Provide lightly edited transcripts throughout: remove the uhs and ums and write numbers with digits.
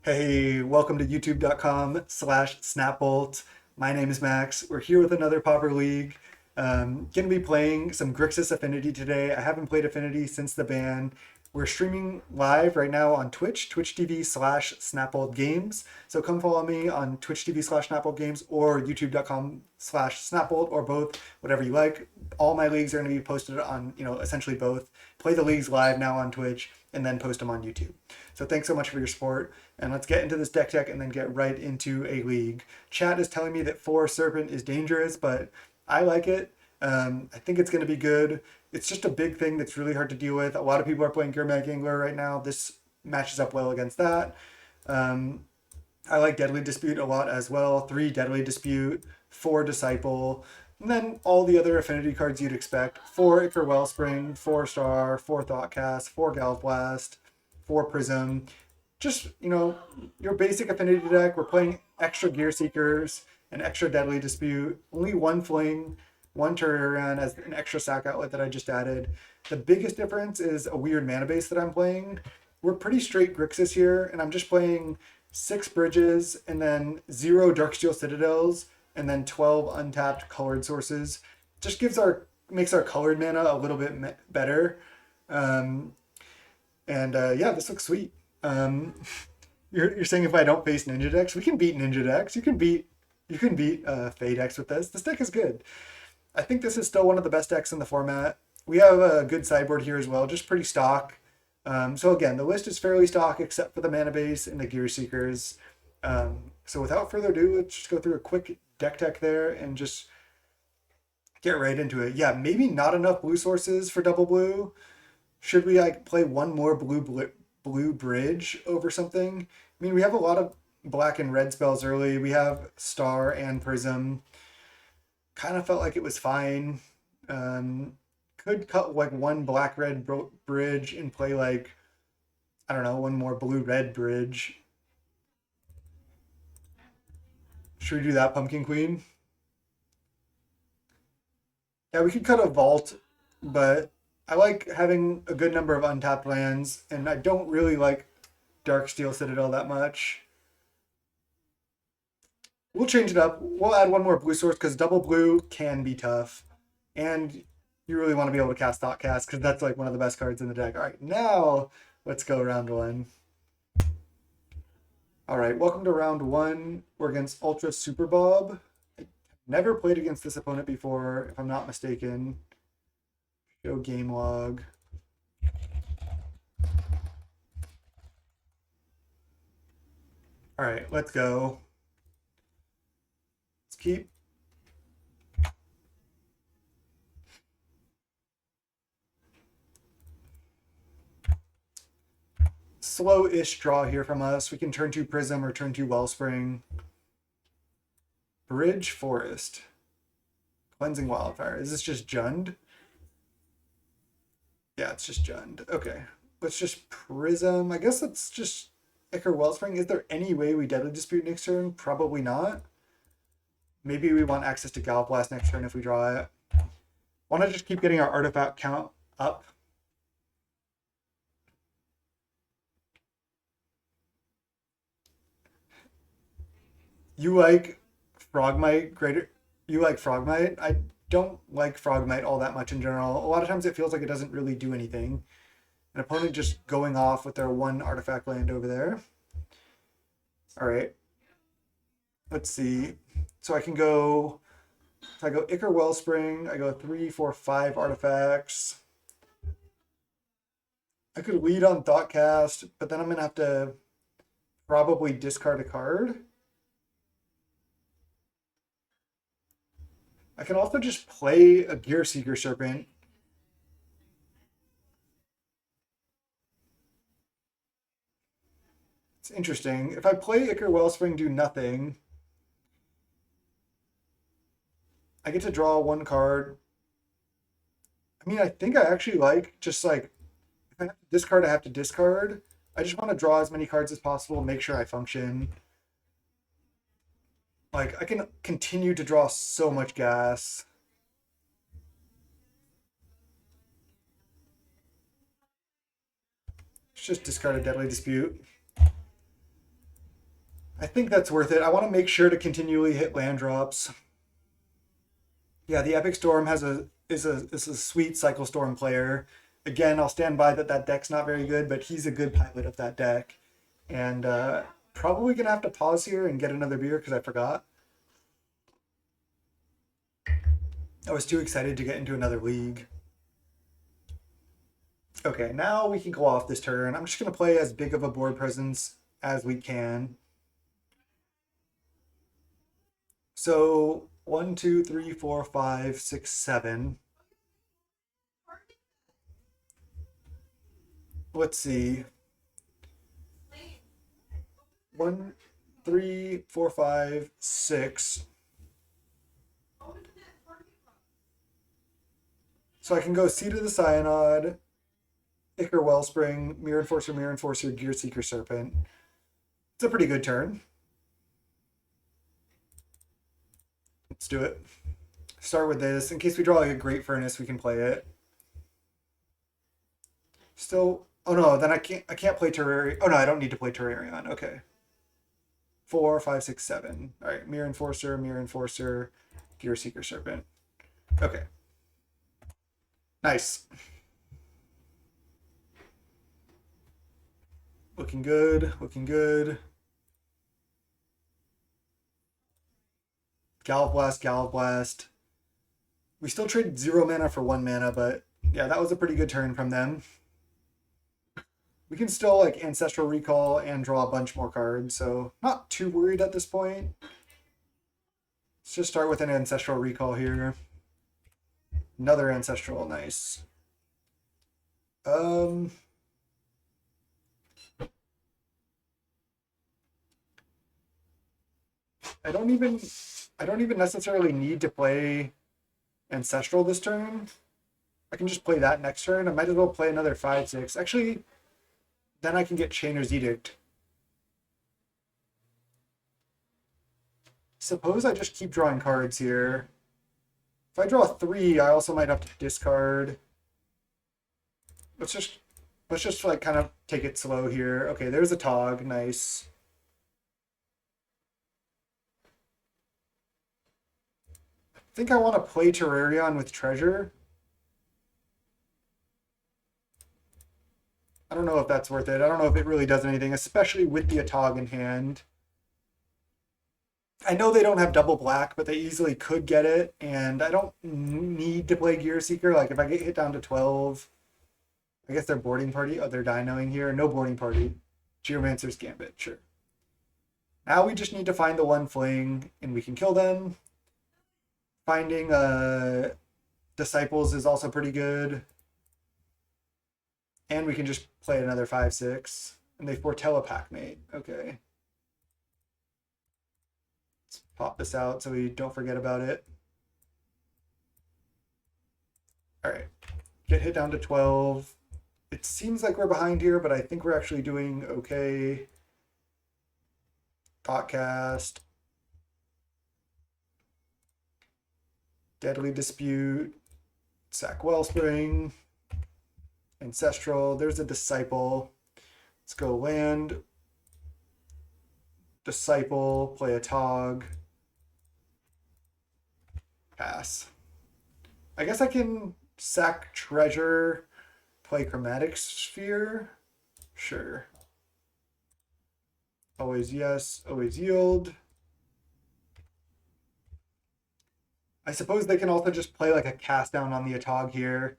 Hey, welcome to youtube.com/snapbolt. My name is Max. We're here with another Pauper League. Gonna be playing some Grixis Affinity today. I haven't played Affinity since the ban. We're streaming live right now on Twitch, twitch.tv/snapboltgames. So come follow me on twitch.tv/snapboltgames or youtube.com/snapbolt or both, whatever you like. All my leagues are going to be posted on, essentially both. Play the leagues live now on Twitch and then post them on YouTube. So thanks so much for your support. And let's get into this deck and then get right into a league. Chat is telling me that 4 Serpent is dangerous, but I like it. I think it's going to be good. It's just a big thing that's really hard to deal with. A lot of people are playing Gurmag Angler right now. This matches up well against that. I like Deadly Dispute a lot as well. 3 Deadly Dispute, 4 Disciple, and then all the other affinity cards you'd expect. 4 Ichor Wellspring, 4 Star, 4 Thoughtcast, 4 Galvblast, 4 Prism. Just, your basic affinity deck. We're playing extra Gear Seekers and extra Deadly Dispute. Only 1 Fling, 1 Turnaround as an extra sack outlet that I just added. The biggest difference is a weird mana base that I'm playing. We're pretty straight Grixis here, and I'm just playing 6 Bridges and then 0 Darksteel Citadels and then 12 untapped colored sources. Just makes our colored mana a little bit better. Yeah, this looks sweet. You're saying if I don't face Ninja decks, we can beat Ninja decks. You can beat Fey decks with this. This deck is good. I think this is still one of the best decks in the format. We have a good sideboard here as well, just pretty stock. So again, the list is fairly stock except for the mana base and the Gear Seekers. So without further ado, let's just go through a quick deck tech there and just get right into it. Yeah, maybe not enough blue sources for double blue. Should we play one more blue bridge over something? I mean, we have a lot of black and red spells early. We have Star and Prism. Kind of felt like it was fine. Could cut one black-red bridge and play I don't know, one more blue-red bridge. Should we do that, Pumpkin Queen? Yeah, we could cut a Vault, but I like having a good number of untapped lands, and I don't really like Darksteel Citadel that much. We'll change it up. We'll add one more blue source because double blue can be tough. And you really want to be able to cast Thoughtcast because that's one of the best cards in the deck. All right, now let's go round 1. All right, welcome to round 1. We're against Ultra Super Bob. I never played against this opponent before, if I'm not mistaken. Show game log. All right, let's go. Let's keep. Slow-ish draw here from us. We can turn to Prism or turn to Wellspring. Bridge Forest. Cleansing Wildfire. Is this just Jund? Yeah, it's just Jund. Okay. Let's just Prism. I guess let's just Ichor Wellspring. Is there any way we Deadly Dispute next turn? Probably not. Maybe we want access to Galvblast next turn if we draw it. Want to just keep getting our artifact count up. You like Frogmite greater? You like Frogmite? I don't like Frogmite all that much in general. A lot of times it feels like it doesn't really do anything. An opponent just going off with their 1 artifact land over there. All right. Let's see. So I can go, if I go Ichor Wellspring, I go 3, 4, 5 artifacts. I could lead on Thoughtcast, but then I'm going to have to probably discard a card. I can also just play a Gear Seeker Serpent. It's interesting. If I play Ichor Wellspring, do nothing, I get to draw 1 card. I mean, I think I actually like just if I have to discard, I have to discard. I just want to draw as many cards as possible, make sure I function. I can continue to draw so much gas. Let's just discard a Deadly Dispute. I think that's worth it. I want to make sure to continually hit land drops. Yeah, the Epic Storm is a sweet Cycle Storm player. Again, I'll stand by that that deck's not very good, but he's a good pilot of that deck. And probably gonna have to pause here and get another beer because I forgot. I was too excited to get into another league. Okay, now we can go off this turn. I'm just gonna play as big of a board presence as we can. So 1, 2, 3, 4, 5, 6, 7. Let's see. 1, 3, 4, 5, 6. So I can go Seed of the Cyanod, Ichor Wellspring, Mirror Enforcer, Gear Seeker Serpent. It's a pretty good turn. Let's do it. Start with this. In case we draw like a Great Furnace, we can play it. Still, oh no, then I can't play Terrarion. Oh no, I don't need to play Terrarion. Okay. 4, 5, 6, 7. All right, Mirror Enforcer, Gear Seeker Serpent. Okay. Nice. Looking good, looking good. Galv Blast. We still traded 0 mana for 1 mana, but yeah, that was a pretty good turn from them. We can still like Ancestral Recall and draw a bunch more cards, so not too worried at this point. Let's just start with an Ancestral Recall here. Another Ancestral, nice. I don't even necessarily need to play Ancestral this turn. I can just play that next turn. I might as well play another 5, 6. Actually, then I can get Chainer's Edict. Suppose I just keep drawing cards here. If I draw 3, I also might have to discard. Let's just like kind of take it slow here. Okay, there's a Tog, nice. I think I want to play Terrarion with Treasure. I don't know if that's worth it. I don't know if it really does anything, especially with the Atog in hand. I know they don't have double black, but they easily could get it, and I don't need to play Gear Seeker. Like, if I get hit down to 12, I guess they're boarding party. Oh, they're dinoing here. No boarding party. Geomancer's Gambit, sure. Now we just need to find the one fling, and we can kill them. Finding Disciples is also pretty good. And we can just play another 5, 6. And they foretell a Packmate. Okay. Let's pop this out so we don't forget about it. All right. Get hit down to 12. It seems like we're behind here, but I think we're actually doing okay. Thoughtcast. Deadly Dispute. Sack Wellspring. Ancestral. There's a Disciple. Let's go land. Disciple. Play a Tog. Pass. I guess I can sack Treasure. Play Chromatic Sphere. Sure. Always yes. Always yield. I suppose they can also just play like a cast down on the Atog here.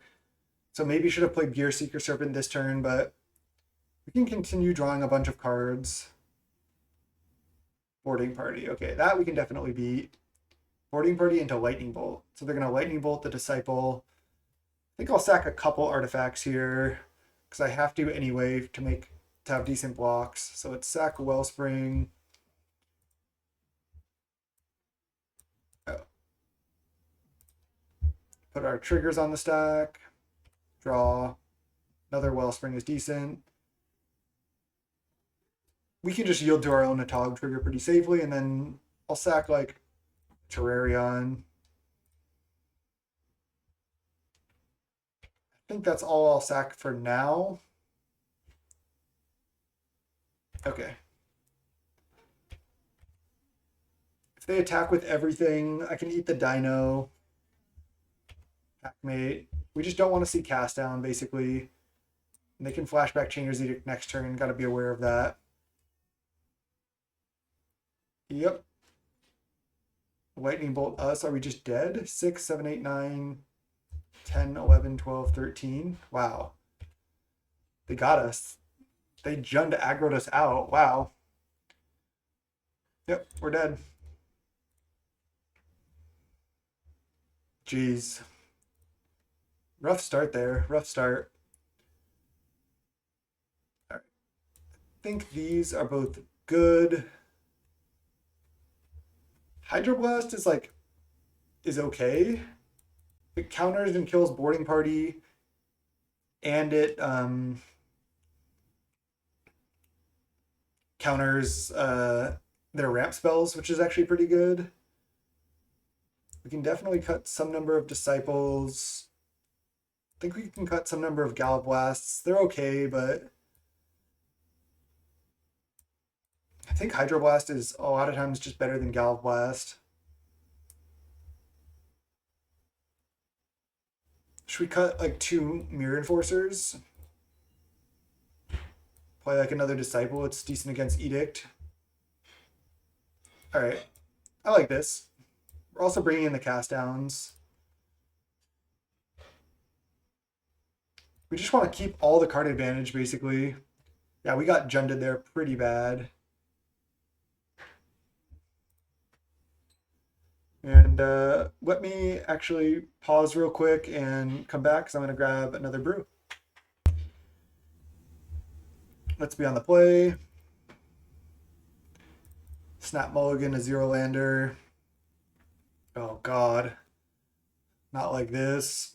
So maybe should have played Gear Seeker Serpent this turn, but we can continue drawing a bunch of cards. Boarding Party. Okay, that we can definitely beat. Boarding Party into Lightning Bolt. So they're going to Lightning Bolt the Disciple. I think I'll sack a couple artifacts here because I have to anyway to have decent blocks. So let's sack Wellspring. Oh. Put our triggers on the stack. Draw. Another Wellspring is decent. We can just yield to our own Atog trigger pretty safely, and then I'll sack like Terrarion. I think that's all I'll sack for now. Okay. they attack with everything, I can eat the dino. Hackmate. We just don't want to see cast down, basically. And they can flashback Chainer's Edict next turn. Got to be aware of that. Yep. Lightning bolt us. Are we just dead? 6, 7, 8, 9, 10, 11, 12, 13. Wow. They got us. They Jund aggroed us out. Wow. Yep, we're dead. Jeez. Rough start there. Rough start. All right. I think these are both good. Hydroblast is okay. It counters and kills boarding party, and it counters their ramp spells, which is actually pretty good. We can definitely cut some number of disciples. I think we can cut some number of Gallop Blasts. They're okay, but I think Hydroblast is a lot of times just better than Gallop Blast. Should we cut like 2 Mirror Enforcers? Play like another Disciple. It's decent against Edict. All right. I like this. We're also bringing in the cast downs. We just want to keep all the card advantage, basically. Yeah, we got Junded there pretty bad. And let me actually pause real quick and come back because I'm going to grab another brew. Let's be on the play. Snap Mulligan, a 0-lander. Oh God. Not like this.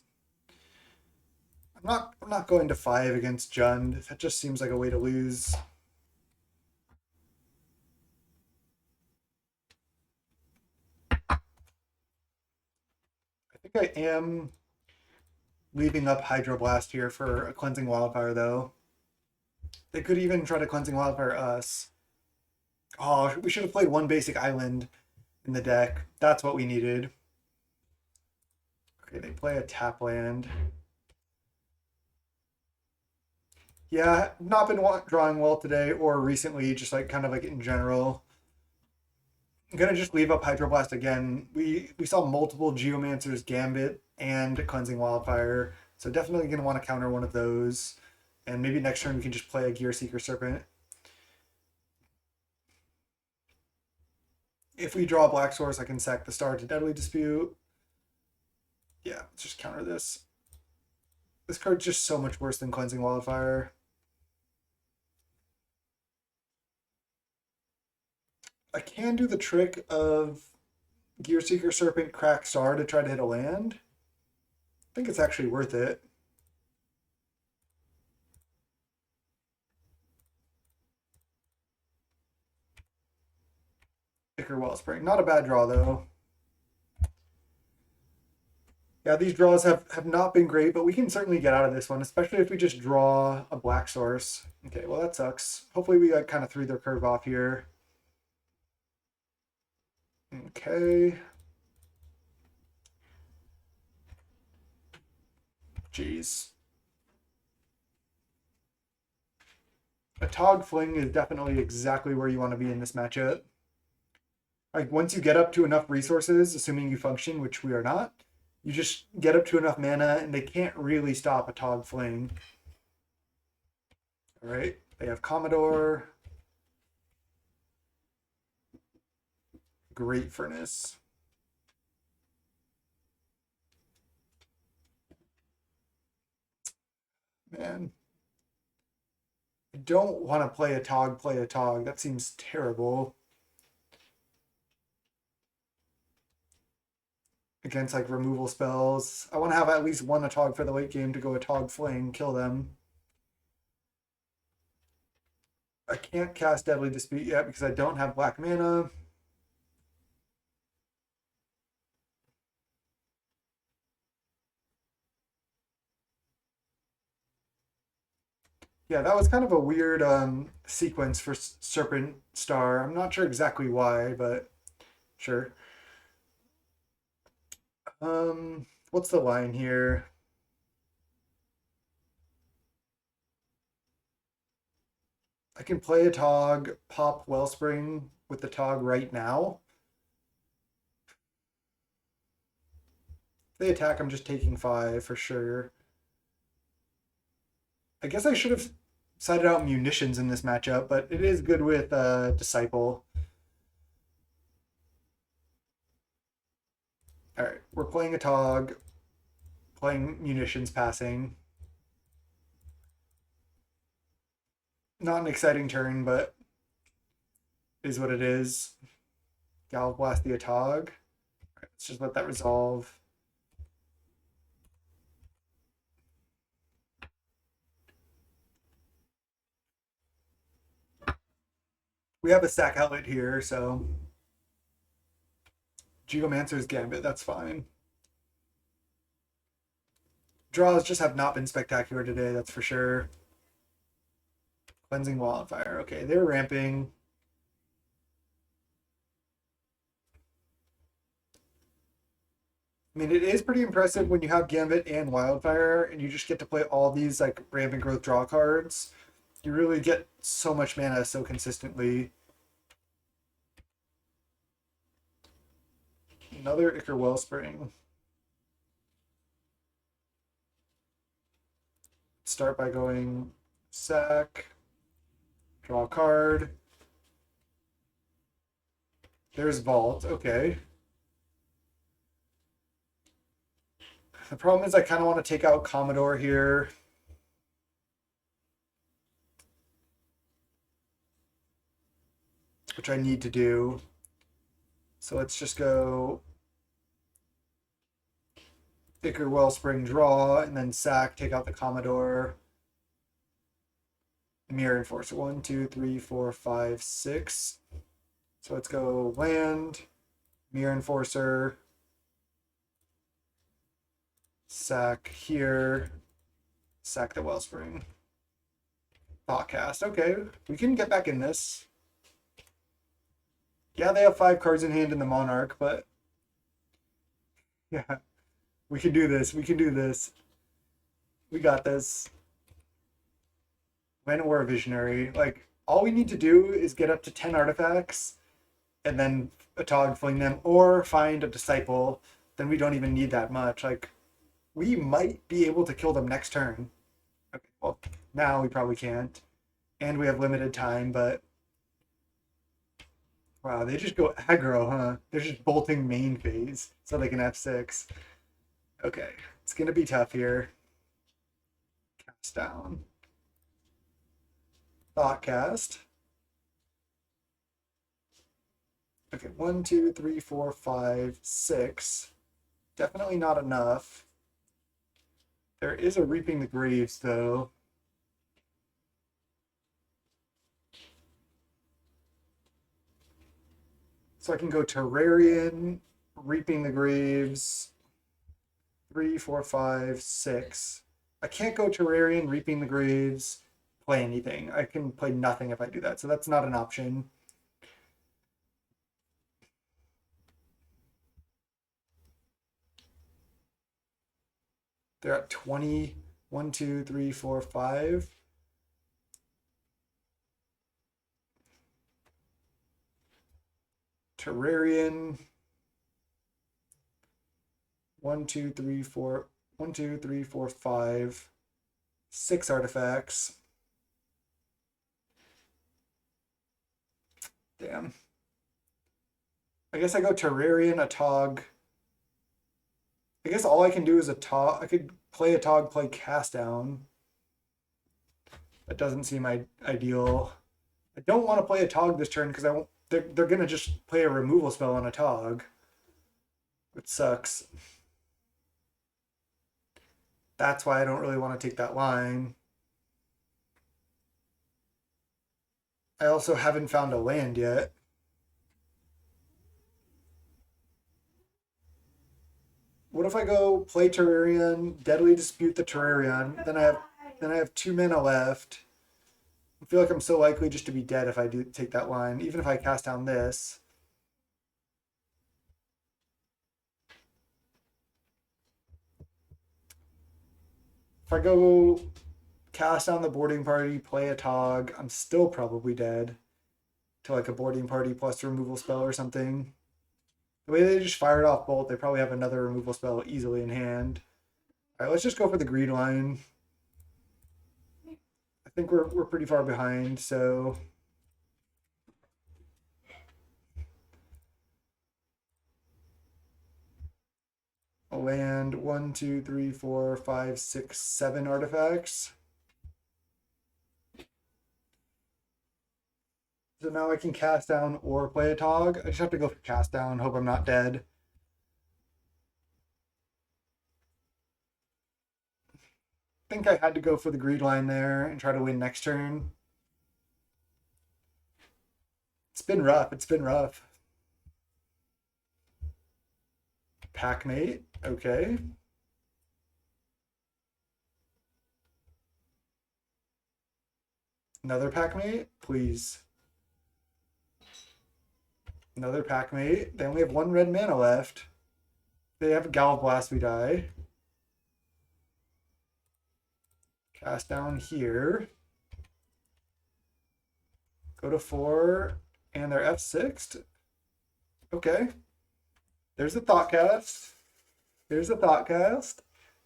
I'm not going to 5 against Jund. That just seems like a way to lose. I think I am leaving up Hydroblast here for a Cleansing Wildfire, though. They could even try to Cleansing Wildfire us. Oh, we should have played one basic island in the deck. That's what we needed. Okay, they play a tap land. Yeah, not been drawing well today or recently, just like kind of like in general. I'm gonna just leave up Hydroblast again. We saw multiple Geomancer's Gambit and Cleansing Wildfire, so definitely gonna want to counter one of those. And maybe next turn we can just play a Gear Seeker Serpent. If we draw a Black Source, I can sack the Star to Deadly Dispute. Yeah, let's just counter this. This card's just so much worse than Cleansing Wildfire. I can do the trick of Gear Seeker Serpent, crack Star to try to hit a land. I think it's actually worth it. Sticker Wellspring. Not a bad draw, though. Yeah, these draws have not been great, but we can certainly get out of this one, especially if we just draw a Black Source. Okay, well, that sucks. Hopefully we kind of threw their curve off here. Okay. Jeez. A Tog Fling is definitely exactly where you want to be in this matchup. Like, once you get up to enough resources, assuming you function, which we are not, you just get up to enough mana, and they can't really stop a Tog Fling. All right, they have Commodore. Great Furnace. Man. I don't want to play a Tog. That seems terrible. Against like removal spells. I want to have at least one Atog for the late game to go Atog Fling, kill them. I can't cast Deadly Dispute yet because I don't have black mana. Yeah, that was kind of a weird sequence for Serpent Star. I'm not sure exactly why, but Sure. What's the line here? I can play a Tog, pop Wellspring with the Tog right now. If they attack, I'm just taking 5 for sure. I guess I should have sided out munitions in this matchup, but it is good with Disciple. All right, we're playing a Tog, playing munitions passing. Not an exciting turn, but is what it is. Gal Blast the Atog. Right, let's just let that resolve. We have a sack outlet here, so Geomancer's Gambit, that's fine. Draws just have not been spectacular today, that's for sure. Cleansing Wildfire. Okay, they're ramping. I mean, it is pretty impressive when you have Gambit and Wildfire, and you just get to play all these like rampant growth draw cards. You really get so much mana so consistently. Another Ichor Wellspring. Start by going sack, draw a card. There's Vault, okay. The problem is I kind of want to take out Commodore here. Which I need to do. So let's just go Ichor Wellspring draw, and then sack, take out the Commodore. Mirror Enforcer. 1, 2, 3, 4, 5, 6. So let's go land, Mirror Enforcer, sack here, sack the Wellspring. Thoughtcast. Okay, we can get back in this. Yeah, they have 5 cards in hand in the Monarch, but yeah, we can do this. We can do this. We got this. Manowar Visionary. Like, all we need to do is get up to 10 artifacts and then a Tog fling them, or find a Disciple. Then we don't even need that much. Like, we might be able to kill them next turn. Okay, well, now we probably can't. And we have limited time, but wow, they just go aggro, huh? They're just bolting main phase so they can F6. Okay, it's gonna be tough here. Cast down. Thoughtcast. Okay, 1, 2, 3, 4, 5, 6. Definitely not enough. There is a Reaping the Graves, though. So I can go Terrarian, Reaping the Graves, 3, 4, 5, 6. I can't go Terrarian, Reaping the Graves, play anything. I can play nothing if I do that, so that's not an option. They're at 20. 1, 2, 3, 4, 5. Terrarian. 1, 2, 3, 4. 1, 2, 3, 4, 5. 6 artifacts. Damn. I guess I go Terrarian, a Tog. I guess all I can do is a Tog. I could play a Tog, play Cast Down. That doesn't seem ideal. I don't want to play a Tog this turn because I won't. They're gonna just play a removal spell on a Tog, which sucks. That's why I don't really want to take that line. I also haven't found a land yet. What if I go play Terrarian, Deadly Dispute the Terrarian, then I have 2 mana left. I feel like I'm so likely just to be dead if I do take that line, even if I cast down this. If I go cast down the boarding party, play a Tog, I'm still probably dead to like a boarding party plus removal spell or something. The way they just fired off bolt, they probably have another removal spell easily in hand. All right, let's just go for the green line. I think we're pretty far behind, so a land 1, 2, 3, 4, 5, 6, 7 artifacts. So now I can cast down or play a Tog. I just have to go for cast down, hope I'm not dead. I think I had to go for the green line there and try to win next turn. It's been rough. It's been rough. Packmate. Okay. Another packmate, please. Another packmate. They only have 1 red mana left. They have Galv Blast, we die. Cast down here. Go to 4, and they're F6'd. Okay. There's a Thoughtcast. There's a Thoughtcast.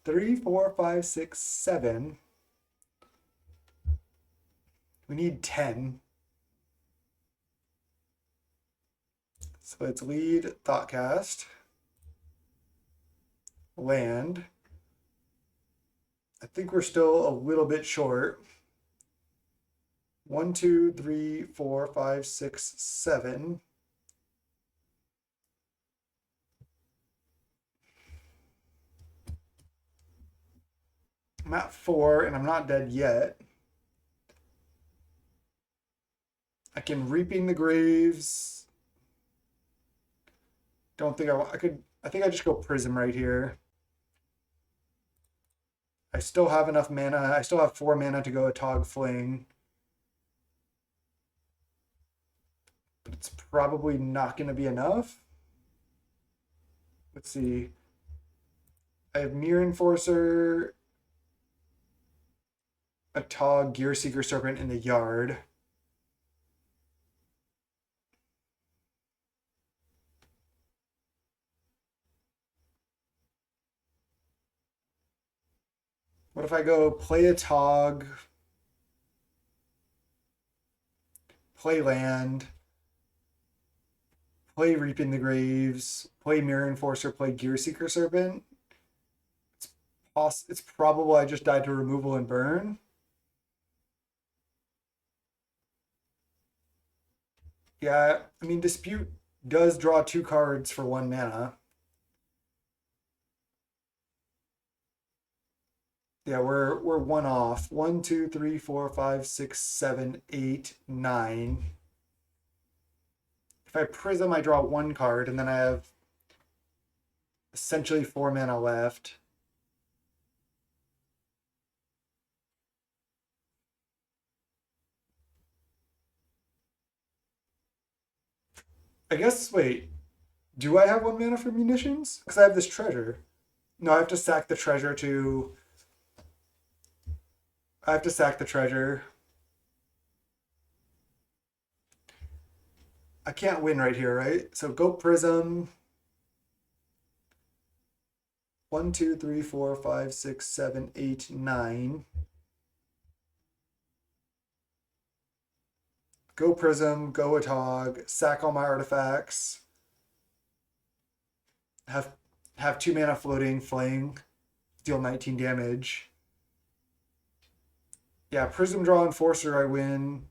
3, 4, 5, 6, 7. We need 10. So it's lead, Thoughtcast, land. I think we're still a little bit short. 1, 2, 3, 4, 5, 6, 7. I'm at 4 and I'm not dead yet. I can Reaping the Graves. Don't think I could. I think I just go Prism right here. I still have enough mana. I still have 4 mana to go a Tog Fling. But it's probably not going to be enough. Let's see. I have Mirror Enforcer, a Tog, Gear Seeker Serpent in the yard. What if I go play a Tog, play land, play Reaping the Graves, play Mirror Enforcer, play Gear Seeker Serpent? It's probable I just died to removal and burn. Yeah, I mean, Dispute does draw 2 cards for 1 mana. Yeah, we're 1 off. 1, 2, 3, 4, 5, 6, 7, 8, 9. If I Prism, I draw 1 card, and then I have essentially 4 mana left. I guess, wait, do I have 1 mana for munitions? Because I have this treasure. No, I have to sack the treasure to. I have to sack the treasure. I can't win right here, right? So go Prism. 1, 2, 3, 4, 5, 6, 7, 8, 9. Go Prism, go a Tog, sack all my artifacts. Have 2 mana floating, fling, deal 19 damage. Yeah, Prism draw Enforcer, I win.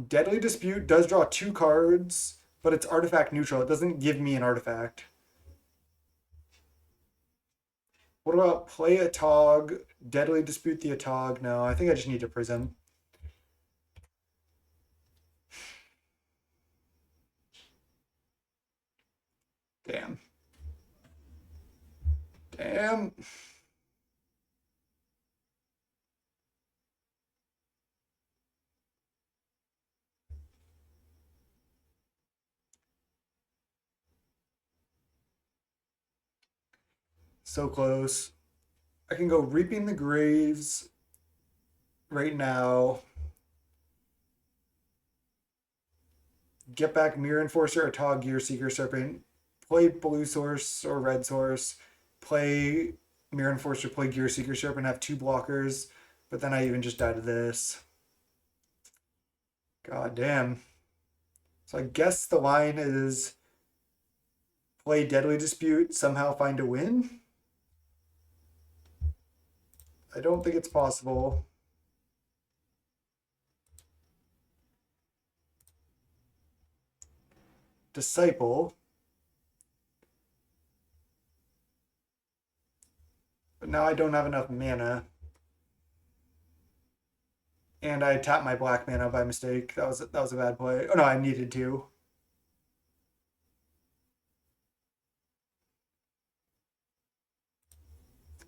Deadly Dispute does draw 2 cards, but it's artifact neutral. It doesn't give me an artifact. What about play a Tog, Deadly Dispute the Atog? No, I think I just need to Prism. Damn. Damn. So close. I can go Reaping the Graves right now. Get back Mirror Enforcer, Atog, Gear Seeker, Serpent. Play blue source or red source. Play Mirror Enforcer, play Gear Seeker, Serpent, have 2 blockers. But then I even just died to this. God damn. So I guess the line is play Deadly Dispute, somehow find a win. I don't think it's possible. Disciple. But now I don't have enough mana. And I tapped my black mana by mistake. That was a bad play. Oh no, I needed to.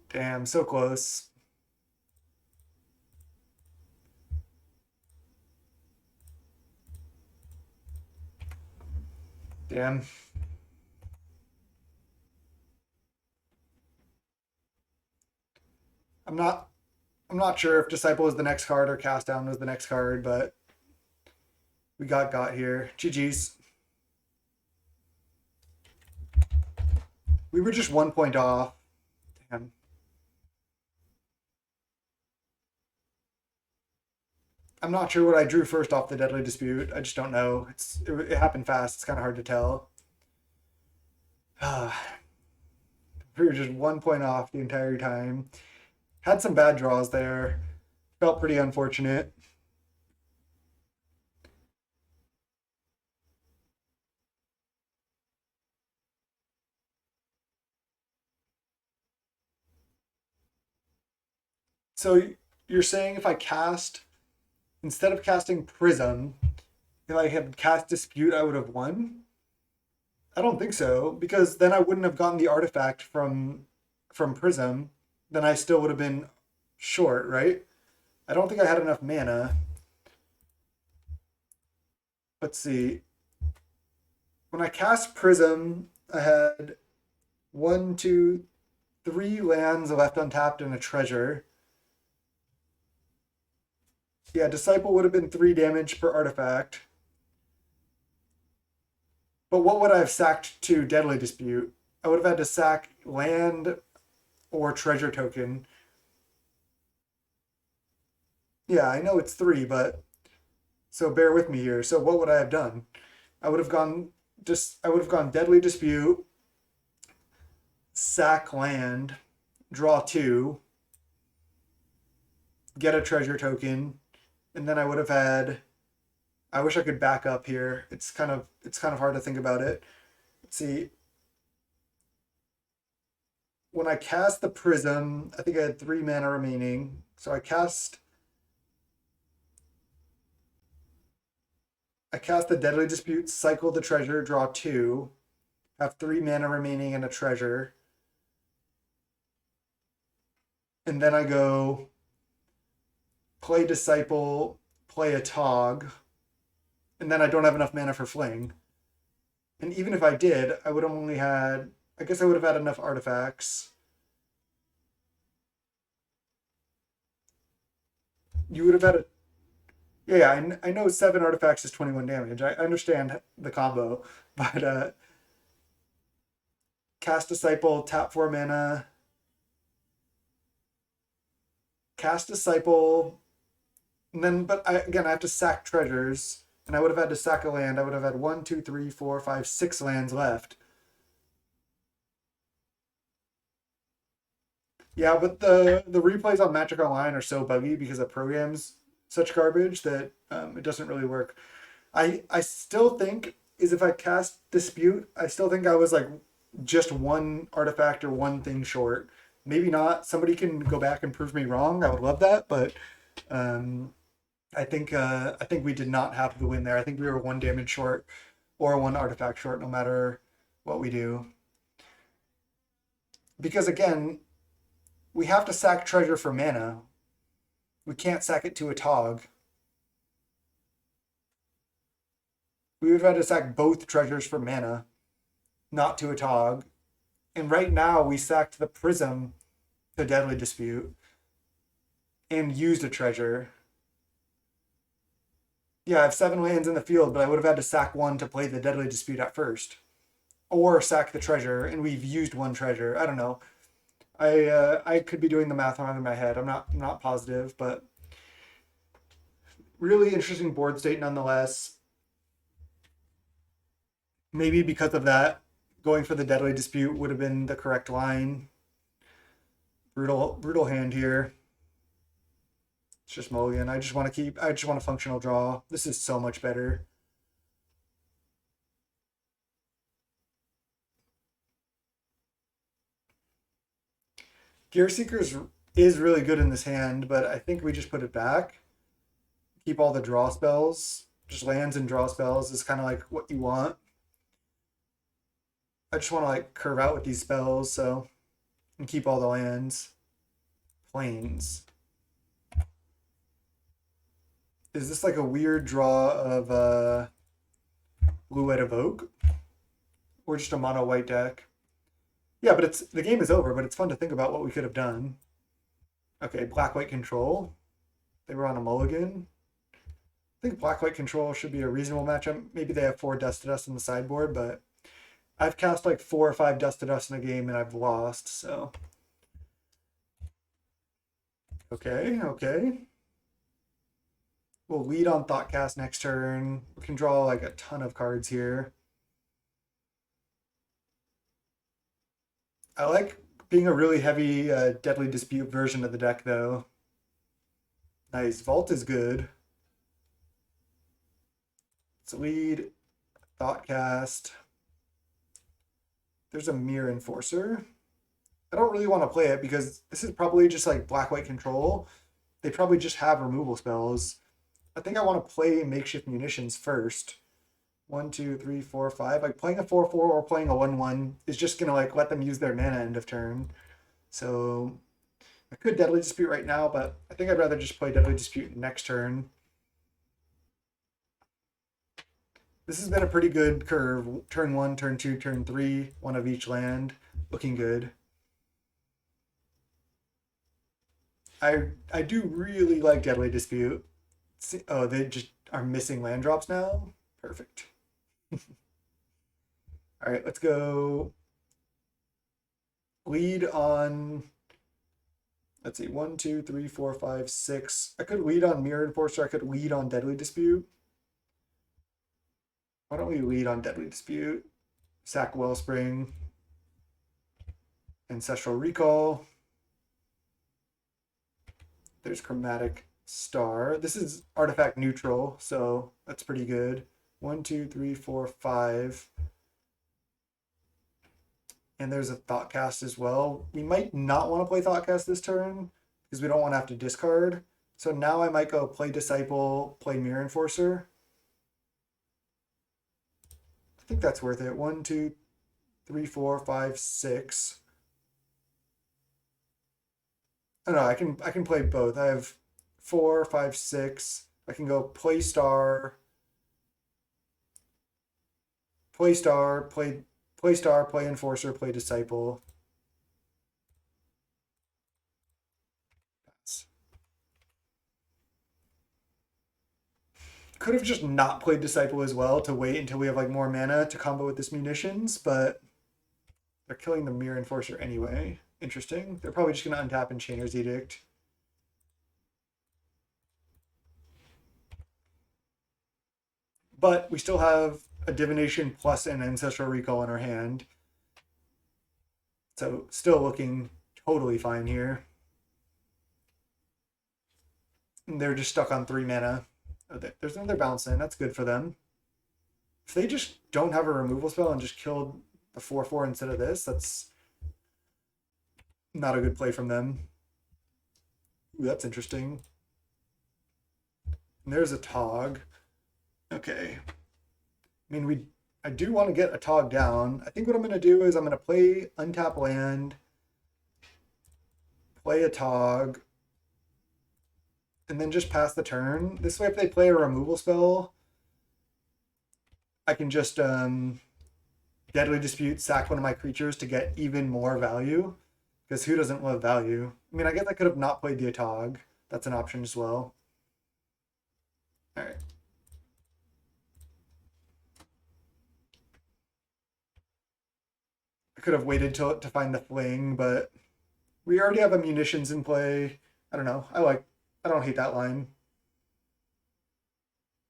Damn, so close. Damn. I'm not sure if Disciple is the next card or Cast Down was the next card, but we got here. GG's. We were just 1 point off. Damn. I'm not sure what I drew first off the Deadly Dispute. I just don't know. It happened fast. It's kind of hard to tell. We were just 1 point off the entire time. Had some bad draws there. Felt pretty unfortunate. So you're saying if I cast, instead of casting Prism, if I had cast Dispute, I would have won? I don't think so, because then I wouldn't have gotten the artifact from Prism. Then I still would have been short, right? I don't think I had enough mana. Let's see. When I cast Prism, I had 1, 2, 3 lands left untapped and a treasure. Yeah, Disciple would have been 3 damage per artifact. But what would I have sacked to Deadly Dispute? I would have had to sack land or treasure token. Yeah, I know it's 3, but so bear with me here. So what would I have done? I would have gone Deadly Dispute, sack land, draw 2, get a treasure token, and then I would have had. I wish I could back up here. It's kind of hard to think about it. Let's see. When I cast the Prism, I think I had 3 mana remaining. So I cast the Deadly Dispute, cycle the treasure, draw 2, have 3 mana remaining and a treasure. And then I go play Disciple, play a Tog, and then I don't have enough mana for Fling. And even if I did, I would have only had, I guess I would have had enough artifacts. You would have had a, yeah, I know 7 artifacts is 21 damage. I understand the combo, but cast Disciple, tap 4 mana, cast Disciple, and then, but again, I have to sack treasures, and I would have had to sack a land. I would have had 1, 2, 3, 4, 5, 6 lands left. Yeah, but the replays on Magic Online are so buggy because it programs such garbage that it doesn't really work. I still think is if I cast Dispute, I still think I was like just 1 artifact or 1 thing short. Maybe not. Somebody can go back and prove me wrong. I would love that, but I think we did not have the win there. I think we were 1 damage short or 1 artifact short, no matter what we do. Because again, we have to sack treasure for mana. We can't sack it to a Tog. We would have had to sack both treasures for mana, not to a Tog. And right now we sacked the Prism to Deadly Dispute and used a treasure. Yeah, I have 7 lands in the field, but I would have had to sack 1 to play the Deadly Dispute at first. Or sack the treasure, and we've used 1 treasure. I don't know. I could be doing the math wrong in my head. I'm not positive, but really interesting board state nonetheless. Maybe because of that, going for the Deadly Dispute would have been the correct line. Brutal hand here. It's just mulligan. I just want a functional draw. This is so much better. Gear Seekers is really good in this hand, but I think we just put it back. Keep all the draw spells. Just lands and draw spells is kind of like what you want. I just want to like curve out with these spells, so and keep all the lands. Plains. Is this like a weird draw of Blue-White Evoke? Or just a mono white deck? Yeah, but the game is over, but it's fun to think about what we could have done. Okay, black-white control. They were on a mulligan. I think black-white control should be a reasonable matchup. Maybe they have 4 Dust to Dust on the sideboard, but I've cast like 4 or 5 Dust to Dust in a game and I've lost, so. Okay. We'll lead on Thoughtcast next turn. We can draw like a ton of cards here. I like being a really heavy Deadly Dispute version of the deck, though. Nice. Vault is good. Let's lead. Thoughtcast. There's a Mirror Enforcer. I don't really want to play it because this is probably just like black-white control. They probably just have removal spells. I think I want to play Makeshift Munitions first. 1, 2, 3, 4, 5. Like playing a 4/4 or playing a 1/1 is just gonna like let them use their mana end of turn. So I could Deadly Dispute right now, but I think I'd rather just play Deadly Dispute next turn. This has been a pretty good curve. Turn 1, turn 2, turn 3, 1 of each land. Looking good. I do really like Deadly Dispute. Oh, they just are missing land drops now? Perfect. All right, let's go lead on, let's see, 1, 2, 3, 4, 5, 6. I could lead on Mirror Enforcer. I could lead on Deadly Dispute. Why don't we lead on Deadly Dispute? Sack Wellspring. Ancestral Recall. There's Chromatic Star. This is artifact neutral, so that's pretty good. 1, 2, 3, 4, 5. And there's a Thoughtcast as well. We might not want to play Thoughtcast this turn because we don't want to have to discard. So now I might go play Disciple, play Mirror Enforcer. I think that's worth it. 1, 2, 3, 4, 5, 6. I don't know. I can play both. I have 4, 5, 6. I can go play Star, play Star, play Enforcer, play Disciple. Could have just not played Disciple as well to wait until we have like more mana to combo with this Munitions, but they're killing the Mirror Enforcer anyway. Interesting. They're probably just going to untap Enchainer's Edict. But we still have a Divination plus an Ancestral Recall in our hand. So still looking totally fine here. And they're just stuck on 3 mana. Oh, there's another bounce in. That's good for them. If they just don't have a removal spell and just killed the 4/4 instead of this, that's not a good play from them. Ooh, that's interesting. And there's a Tog. Okay. I mean, I do want to get a Tog down. I think what I'm going to do is I'm going to play untap land, play a Tog, and then just pass the turn. This way, if they play a removal spell, I can just Deadly Dispute, sack one of my creatures to get even more value. Because who doesn't love value? I mean, I guess I could have not played the Atog. That's an option as well. All right. I could have waited to find the fling, but we already have a munitions in play. I don't know. I don't hate that line.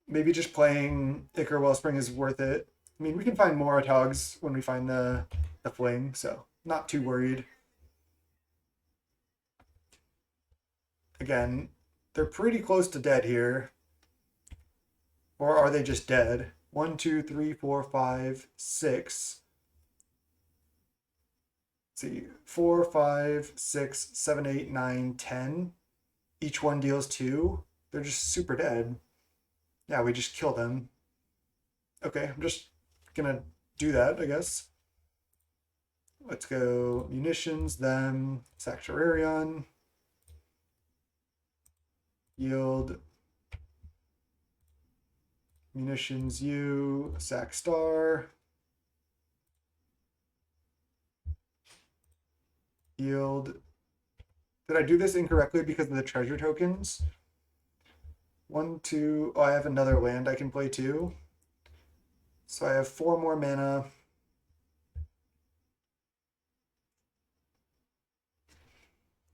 Maybe just playing Ichor Wellspring is worth it. I mean, we can find more Atogs when we find the fling, so not too worried. Again, they're pretty close to dead here. Or are they just dead? 1, 2, 3, 4, 5, 6. Let's see, 4, 5, 6, 7, 8, 9, 10. Each one deals 2. They're just super dead. Yeah, we just kill them. Okay, I'm just gonna do that, I guess. Let's go munitions, them, sack Terrarion, yield, munitions, you, sack star, yield. Did I do this incorrectly because of the treasure tokens? 1, 2, oh, I have another land I can play too. So I have 4 more mana.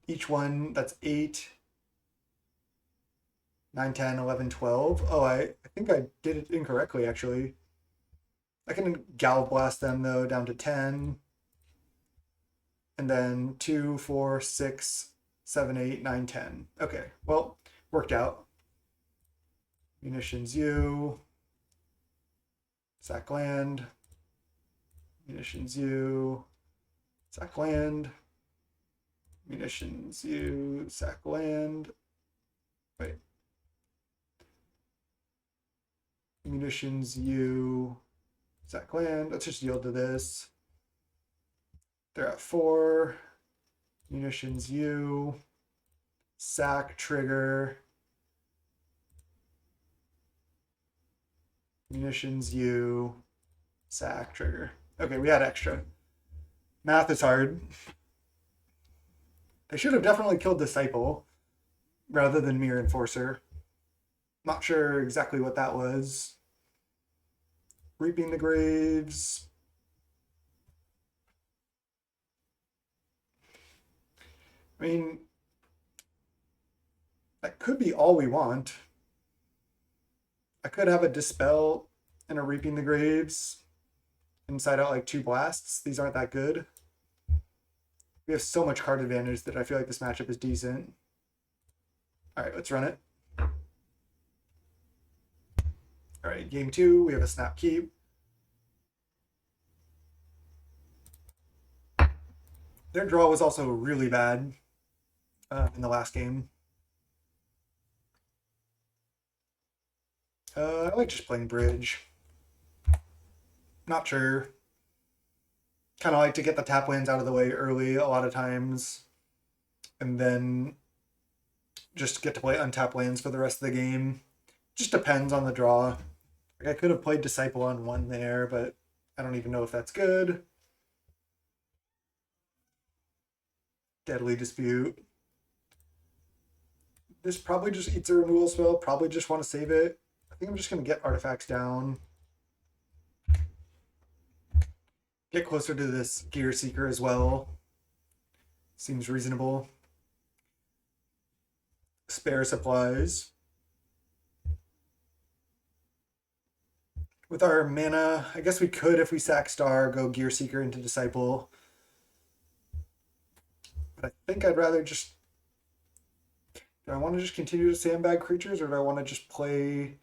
Each one, that's 8, 9, 10, 11, 12. Oh, I think I did it incorrectly, actually. I can Gal Blast them, though, down to 10. And then 2, 4, 6, 7, 8, 9, 10. Okay, well, worked out. Munitions you. Sack land. Munitions you. Sack land. Munitions you. Sack land. Wait. Munitions you. Sack land. Let's just yield to this. They're at 4. Munitions you. Sack trigger. Munitions you. Sack trigger. Okay, we had extra. Math is hard. They should have definitely killed Disciple rather than Mirror Enforcer. Not sure exactly what that was. Reaping the Graves. I mean, that could be all we want. I could have a Dispel and a Reaping the Graves inside out like 2 blasts. These aren't that good. We have so much card advantage that I feel like this matchup is decent. All right, let's run it. All right, game 2, we have a Snap Keep. Their draw was also really bad in the last game. I like just playing bridge. Not sure. Kind of like to get the tap lands out of the way early a lot of times. And then just get to play untap lands for the rest of the game. Just depends on the draw. Like I could have played Disciple on 1 there, but I don't even know if that's good. Deadly Dispute. This probably just eats a removal spell. Probably just want to save it. I think I'm just going to get artifacts down. Get closer to this Gear Seeker as well. Seems reasonable. Spare supplies. With our mana, I guess we could, if we sack Star, go Gear Seeker into Disciple. But I think I'd rather just... Do I want to just continue to sandbag creatures, or do I want to just play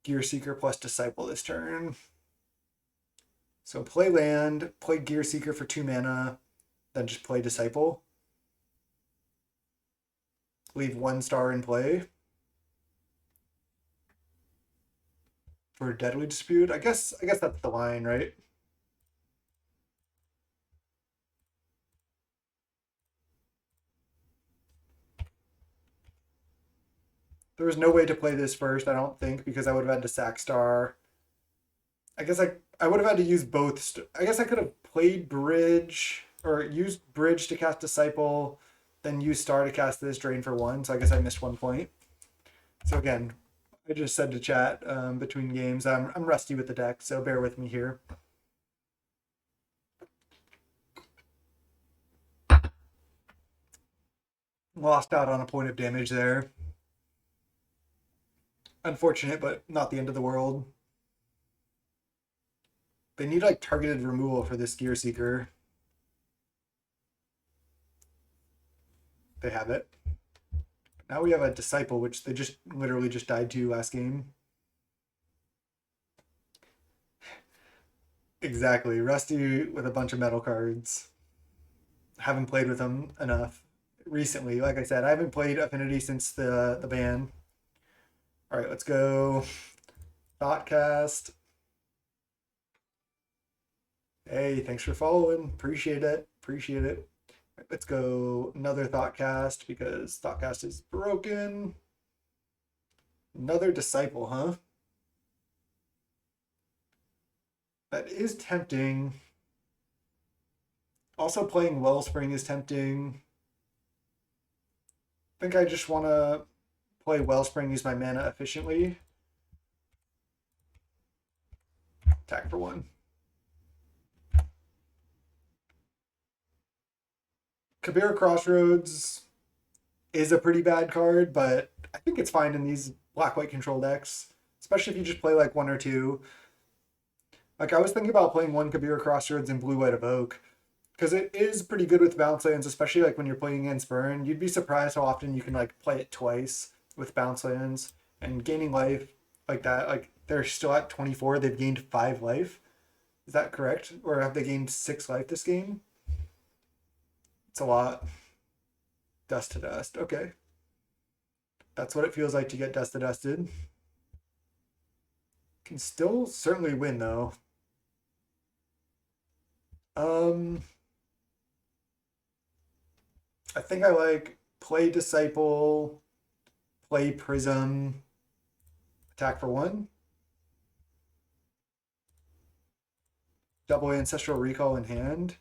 Gear Seeker plus Disciple this turn? So play land, play Gear Seeker for 2 mana, then just play Disciple. Leave 1 star in play. For Deadly Dispute. I guess that's the line, right? There was no way to play this first, I don't think, because I would have had to sack Star. I guess I would have had to use both. I guess I could have played Bridge. or use Bridge to cast Disciple, then use Star to cast this, drain for 1. So I guess I missed 1 point. So again, I just said to chat between games, I'm rusty with the deck, so bear with me here. Lost out on a point of damage there. Unfortunate, but not the end of the world. They need like targeted removal for this Gear Seeker. They have it. Now we have a Disciple, which they just literally just died to last game. Exactly. Rusty with a bunch of metal cards. Haven't played with them enough recently. Like I said, I haven't played Affinity since the ban. All right, let's go. Thoughtcast. Hey, thanks for following. Appreciate it. Appreciate it. Right, let's go another Thoughtcast because Thoughtcast is broken. Another Disciple, huh? That is tempting. Also playing Wellspring is tempting. I think I just want to play Wellspring, use my mana efficiently. Attack for 1. Kabir Crossroads is a pretty bad card, but I think it's fine in these black-white control decks, especially if you just play like 1 or 2. Like I was thinking about playing 1 Kabir Crossroads in blue-white evoke, because it is pretty good with bounce lands, especially like when you're playing against Burn. You'd be surprised how often you can like play it twice with bounce lands and gaining life like that. Like they're still at 24. They've gained 5 life. Is that correct? Or have they gained 6 life this game? It's a lot. Dust to dust. Okay. That's what it feels like to get dust to dusted. Can still certainly win though. I think I like play Disciple, play Prism, attack for 1. Double Ancestral Recall in hand.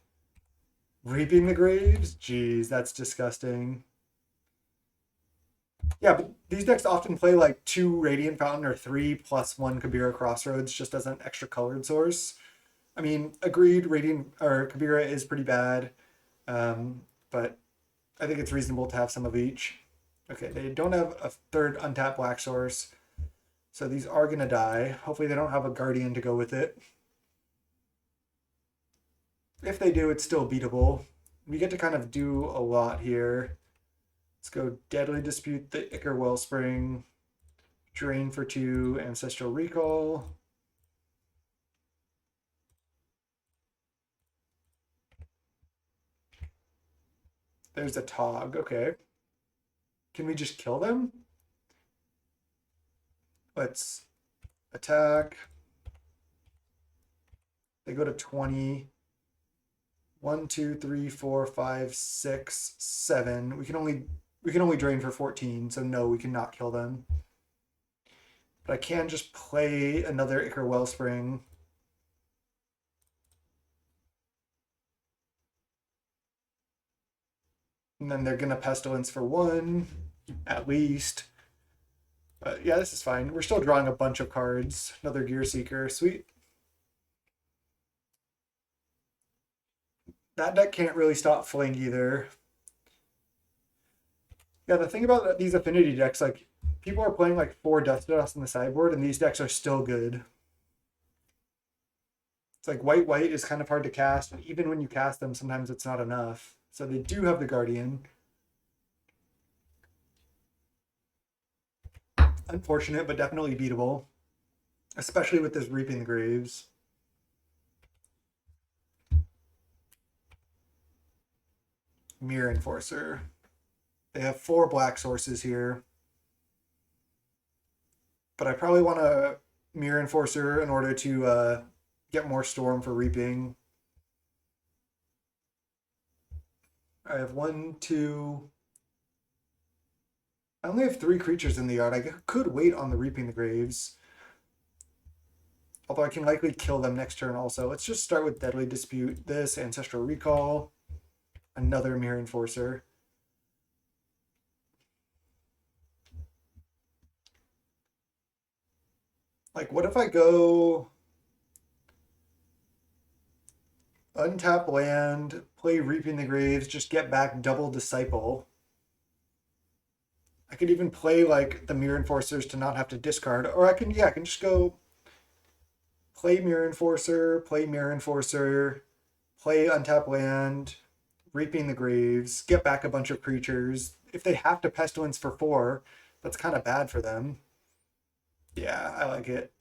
Reaping the Graves? Jeez, that's disgusting. Yeah, but these decks often play like 2 Radiant Fountain or 3 plus 1 Kabira Crossroads just as an extra colored source. I mean, agreed, Radiant or Kabira is pretty bad, but I think it's reasonable to have some of each. Okay, they don't have a 3rd untapped black source, so these are going to die. Hopefully they don't have a Guardian to go with it. If they do, it's still beatable. We get to kind of do a lot here. Let's go Deadly Dispute the Ichor Wellspring, Drain for 2, Ancestral Recall. There's a Tog, okay. Can we just kill them? Let's attack. They go to 20. 1, 2, 3, 4, 5, 6, 7. We can only drain for 14, so no, we cannot kill them. But I can just play another Ichor Wellspring. And then they're gonna Pestilence for 1, at least. But yeah, this is fine. We're still drawing a bunch of cards. Another Gear Seeker, sweet. That deck can't really stop Fling either. Yeah, the thing about these Affinity decks, like, people are playing like 4 Dust to Dust on the sideboard, and these decks are still good. It's like white is kind of hard to cast, and even when you cast them, sometimes it's not enough. So they do have the Guardian. Unfortunate, but definitely beatable, especially with this Reaping the Graves. Mirror Enforcer. They have 4 black sources here. But I probably want a Mirror Enforcer in order to get more Storm for Reaping. I have 1, 2. I only have 3 creatures in the yard. I could wait on the Reaping the Graves. Although I can likely kill them next turn also. Let's just start with Deadly Dispute. This, Ancestral Recall. another Mirror Enforcer. Like, what if I go untap land, play Reaping the Graves, just get back double Disciple? I could even play like the Mirror Enforcers to not have to discard, or I can, yeah, I can just go play Mirror Enforcer, play Mirror Enforcer, play untap land, Reaping the Graves, get back a bunch of creatures. If they have to Pestilence for 4, that's kind of bad for them. Yeah, I like it.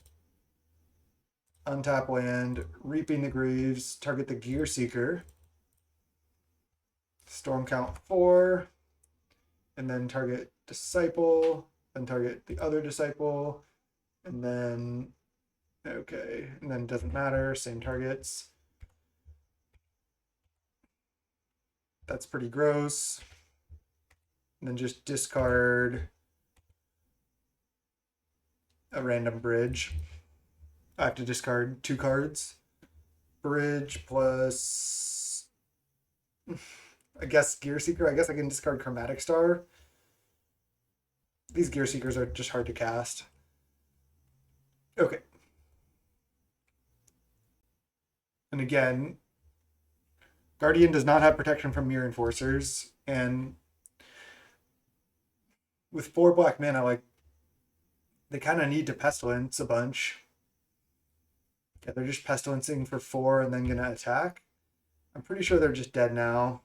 Untap land, Reaping the Graves, target the Gear Seeker. Storm count 4, and then target Disciple, then target the other Disciple, and then, okay, and then doesn't matter, same targets. That's pretty gross. And then just discard a random bridge. I have to discard 2 cards. Bridge plus, I guess, Gear Seeker. I guess I can discard Chromatic Star. These Gear Seekers are just hard to cast. Okay. And again, Guardian does not have protection from Mirror Enforcers, and with 4 black mana, like, they kind of need to Pestilence a bunch. Yeah, they're just Pestilencing for 4 and then gonna attack. I'm pretty sure they're just dead now.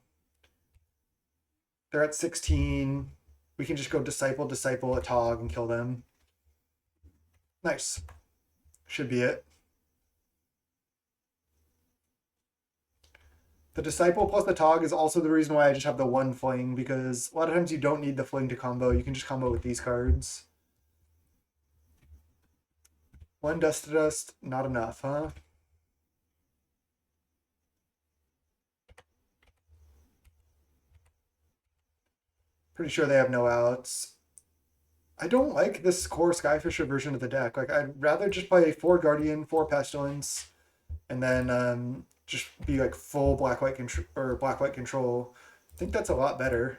They're at 16. We can just go Disciple, Disciple, a Tog, and kill them. Nice. Should be it. The Disciple plus the Tog is also the reason why I just have the 1 Fling, because a lot of times you don't need the Fling to combo. You can just combo with these cards. 1 Dust to Dust, not enough, huh? Pretty sure they have no outs. I don't like this core Skyfisher version of the deck. Like, I'd rather just play 4 Guardian, 4 Pestilence, and then just be like full black-white control or black-white control. I think that's a lot better.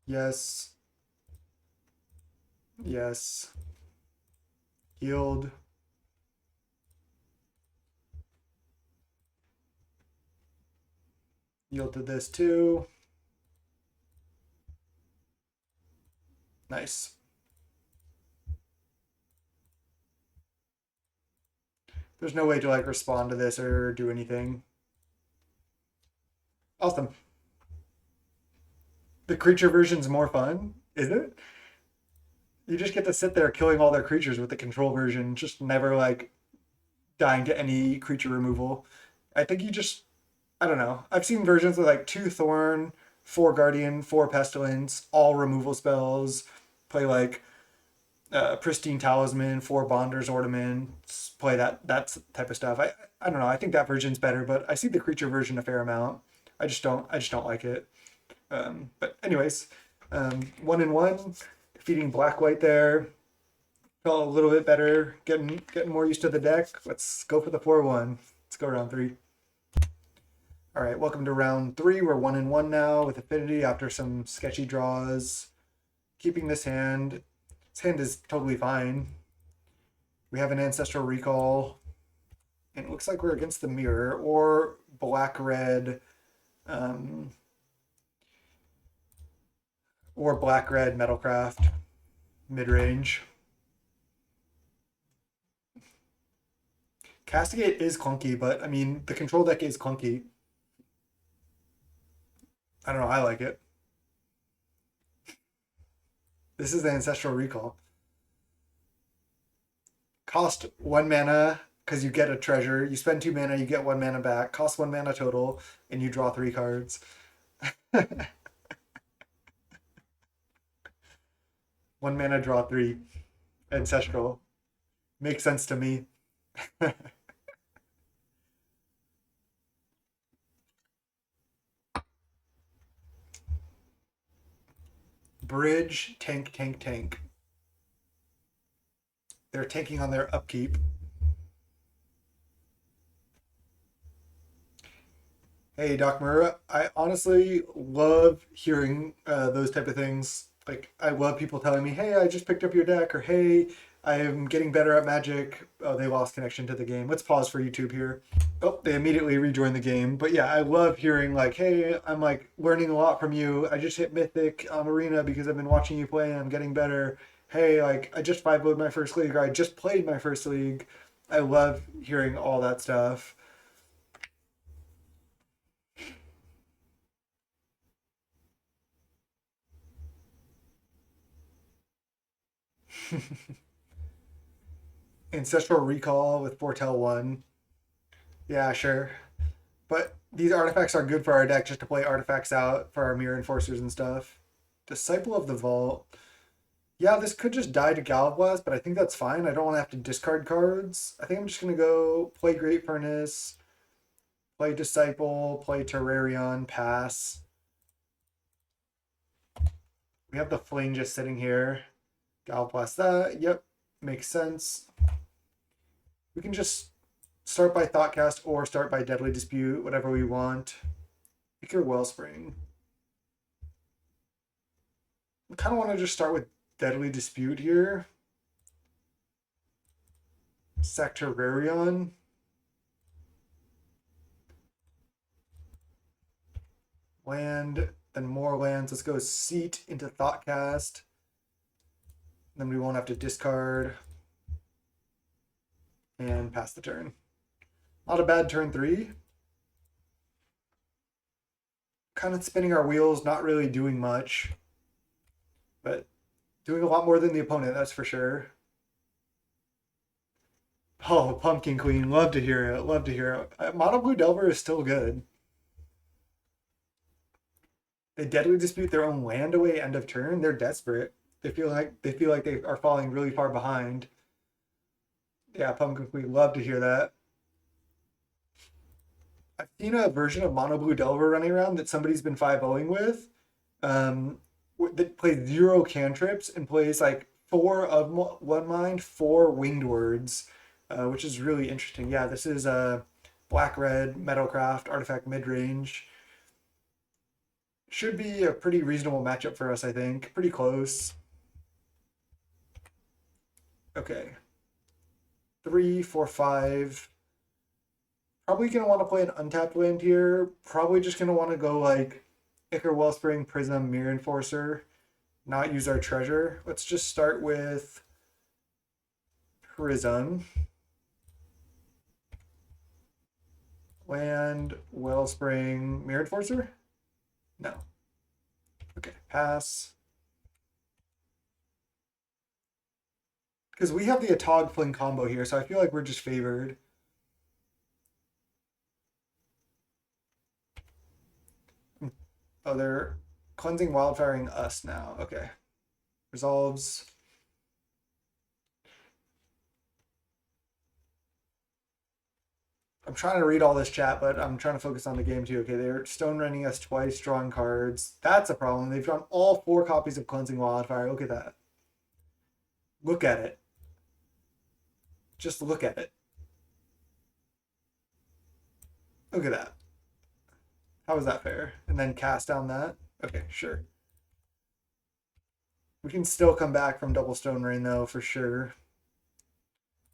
Yes. Yes. Yield. Yield to this too. Nice. There's no way to like respond to this or do anything. Awesome. The creature version's more fun, is it? You just get to sit there killing all their creatures with the control version, just never like dying to any creature removal. I think you just, I don't know. I've seen versions with like 2 Thorn, 4 Guardian, 4 Pestilence, all removal spells. Play like Pristine Talisman, 4 Bonder's Ornaments. Play that type of stuff. I don't know. I think that version's better, but I see the creature version a fair amount. I just don't like it. But anyways, 1 and 1, defeating black white there. Felt a little bit better, getting more used to the deck. Let's go for the 4-1. Let's go round 3. All right, welcome to round 3. We're 1 and 1 now with Affinity after some sketchy draws. Keeping this hand. This hand is totally fine. We have an Ancestral Recall, and it looks like we're against the mirror or black-red. Or black-red Metalcraft, mid-range. Castigate is clunky, but I mean, the control deck is clunky. I don't know, I like it. This is the Ancestral Recall. Cost 1 mana, because you get a treasure. You spend 2 mana, you get 1 mana back. Cost 1 mana total, and you draw 3 cards. 1 mana, draw 3. Ancestral. Makes sense to me. Bridge, tank, tank, tank. They're tanking on their upkeep. Hey, Doc Murrah, I honestly love hearing those type of things. Like, I love people telling me, hey, I just picked up your deck, or hey, I am getting better at Magic. Oh, they lost connection to the game. Let's pause for YouTube here. Oh, they immediately rejoined the game. But yeah, I love hearing, like, hey, I'm like learning a lot from you. I just hit Mythic on Arena because I've been watching you play and I'm getting better. Hey, like, I just 5-0'd my first league, or I just played my first league. I love hearing all that stuff. Ancestral Recall with Foretell 1. Yeah, sure. But these artifacts are good for our deck just to play artifacts out for our Mirror Enforcers and stuff. Disciple of the Vault. Yeah, this could just die to Galablast, but I think that's fine. I don't want to have to discard cards. I think I'm just going to go play Great Furnace, play Disciple, play Terrarion, pass. We have the Flame just sitting here. Galablast that. Yep, makes sense. We can just start by Thoughtcast or start by Deadly Dispute, whatever we want. Ichor Wellspring. I kind of want to just start with Deadly Dispute here. Sectorarion. Land, then more lands. Let's go Seat into Thoughtcast. Then we won't have to discard. And pass the turn. Not a bad turn 3. Kind of spinning our wheels, not really doing much. But doing a lot more than the opponent, that's for sure. Oh, Pumpkin Queen. Love to hear it. Love to hear it. Mono Blue Delver is still good. They deadly dispute their own land away end of turn. They're desperate. They feel like they are falling really far behind. Yeah, Pumpkin Queen. Love to hear that. I've seen a version of Mono Blue Delver running around that somebody's been 5-0ing with. That plays 0 cantrips and plays like 4 of one mind, 4 winged words, which is really interesting. Yeah, this is a black red Metalcraft artifact midrange. Should be a pretty reasonable matchup for us, I think. Pretty close. Okay. 3, 4, 5. Probably gonna want to play an untapped land here. Probably just gonna want to go like Ichor Wellspring, Prism, Mirror Enforcer. Not use our treasure. Let's just start with Prism. Land, Wellspring, Mirror Enforcer? No. Okay, pass. Because we have the Atog Fling combo here, so I feel like we're just favored. Oh, they're cleansing wildfiring us now. Okay. Resolves. I'm trying to read all this chat, but I'm trying to focus on the game too. Okay, they're stone running us twice, drawing cards. That's a problem. They've drawn all 4 copies of Cleansing Wildfire. Look at that. Look at it. Just look at it. Look at that. How is that fair? And then cast down that? Okay, sure. We can still come back from double stone rain though, for sure.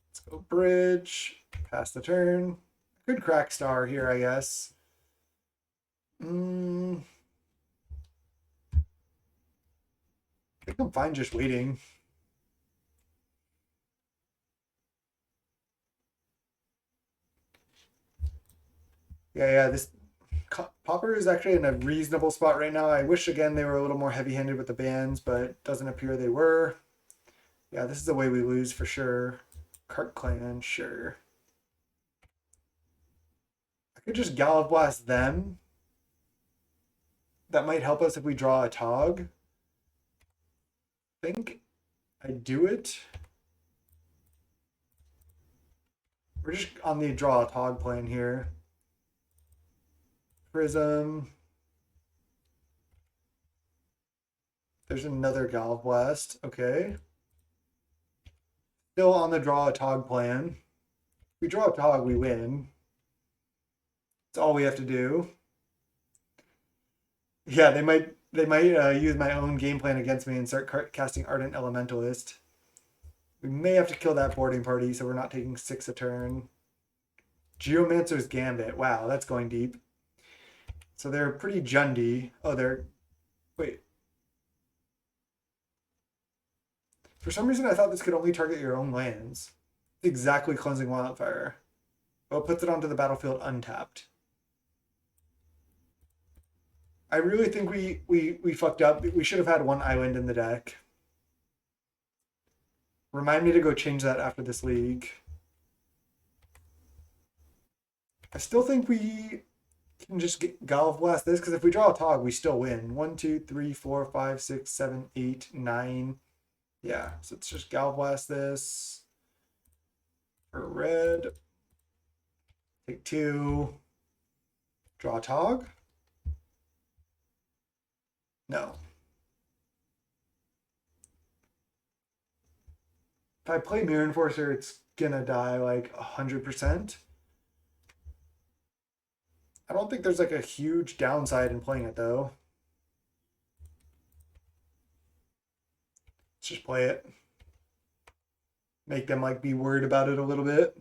Let's go bridge. Pass the turn. Could crack star here, I guess. I think I'm fine just waiting. Yeah, this Pauper is actually in a reasonable spot right now. I wish, again, they were a little more heavy-handed with the bans, but it doesn't appear they were. Yeah, this is the way we lose for sure. Cart Clan, sure. I could just Gallop Blast them. That might help us if we draw a Tog. I think I do it. We're just on the draw a Tog plan here. Prism. There's another Gallop Blast. Okay. Still on the draw a Tog plan. If we draw a Tog, we win. That's all we have to do. Yeah, they might use my own game plan against me and start casting Ardent Elementalist. We may have to kill that boarding party, so we're not taking 6 a turn. Geomancer's Gambit. Wow, that's going deep. So they're pretty Jundy. Oh, they're... Wait. For some reason, I thought this could only target your own lands. Exactly Cleansing Wildfire. Well, it puts it onto the battlefield untapped. I really think we fucked up. We should have had one island in the deck. Remind me to go change that after this league. I still think we can just Galv Blast this, because if we draw a Tog, we still win. 1, 2, 3, 4, 5, 6, 7, 8, 9. Yeah, so let's just Galv Blast this. For red. Take 2. Draw a Tog. No. If I play Mirror Enforcer, it's gonna die like 100%. I don't think there's like a huge downside in playing it though. Let's just play it. Make them like be worried about it a little bit.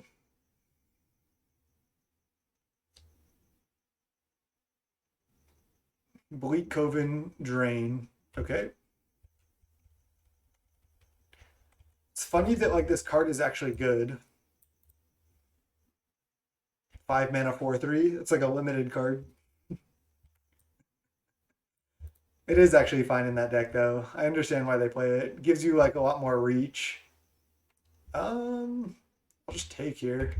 Bleak Coven, Drain. Okay. It's funny that like this card is actually good. 5 mana 4/3. It's like a limited card. It is actually fine in that deck though. I understand why they play it. It gives you like a lot more reach. I'll just take here.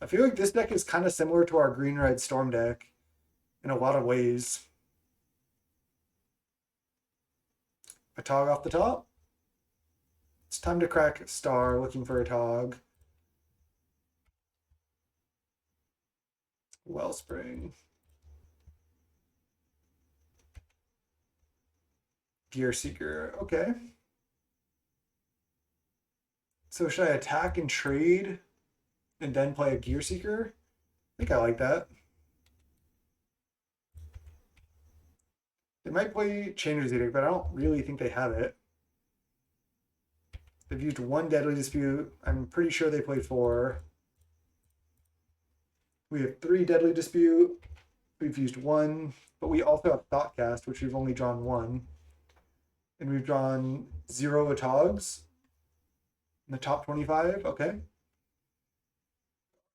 I feel like this deck is kind of similar to our green red storm deck in a lot of ways. A Tog off the top. It's time to crack Star, looking for a Tog. Wellspring. Gear Seeker. Okay. So should I attack and trade and then play a Gear Seeker? I think I like that. They might play Changer's Edict, but I don't really think they have it. They've used 1 Deadly Dispute. I'm pretty sure they played 4. We have 3 Deadly Dispute. We've used 1, but we also have Thoughtcast, which we've only drawn 1. And we've drawn 0 Atogs in the top 25. Okay.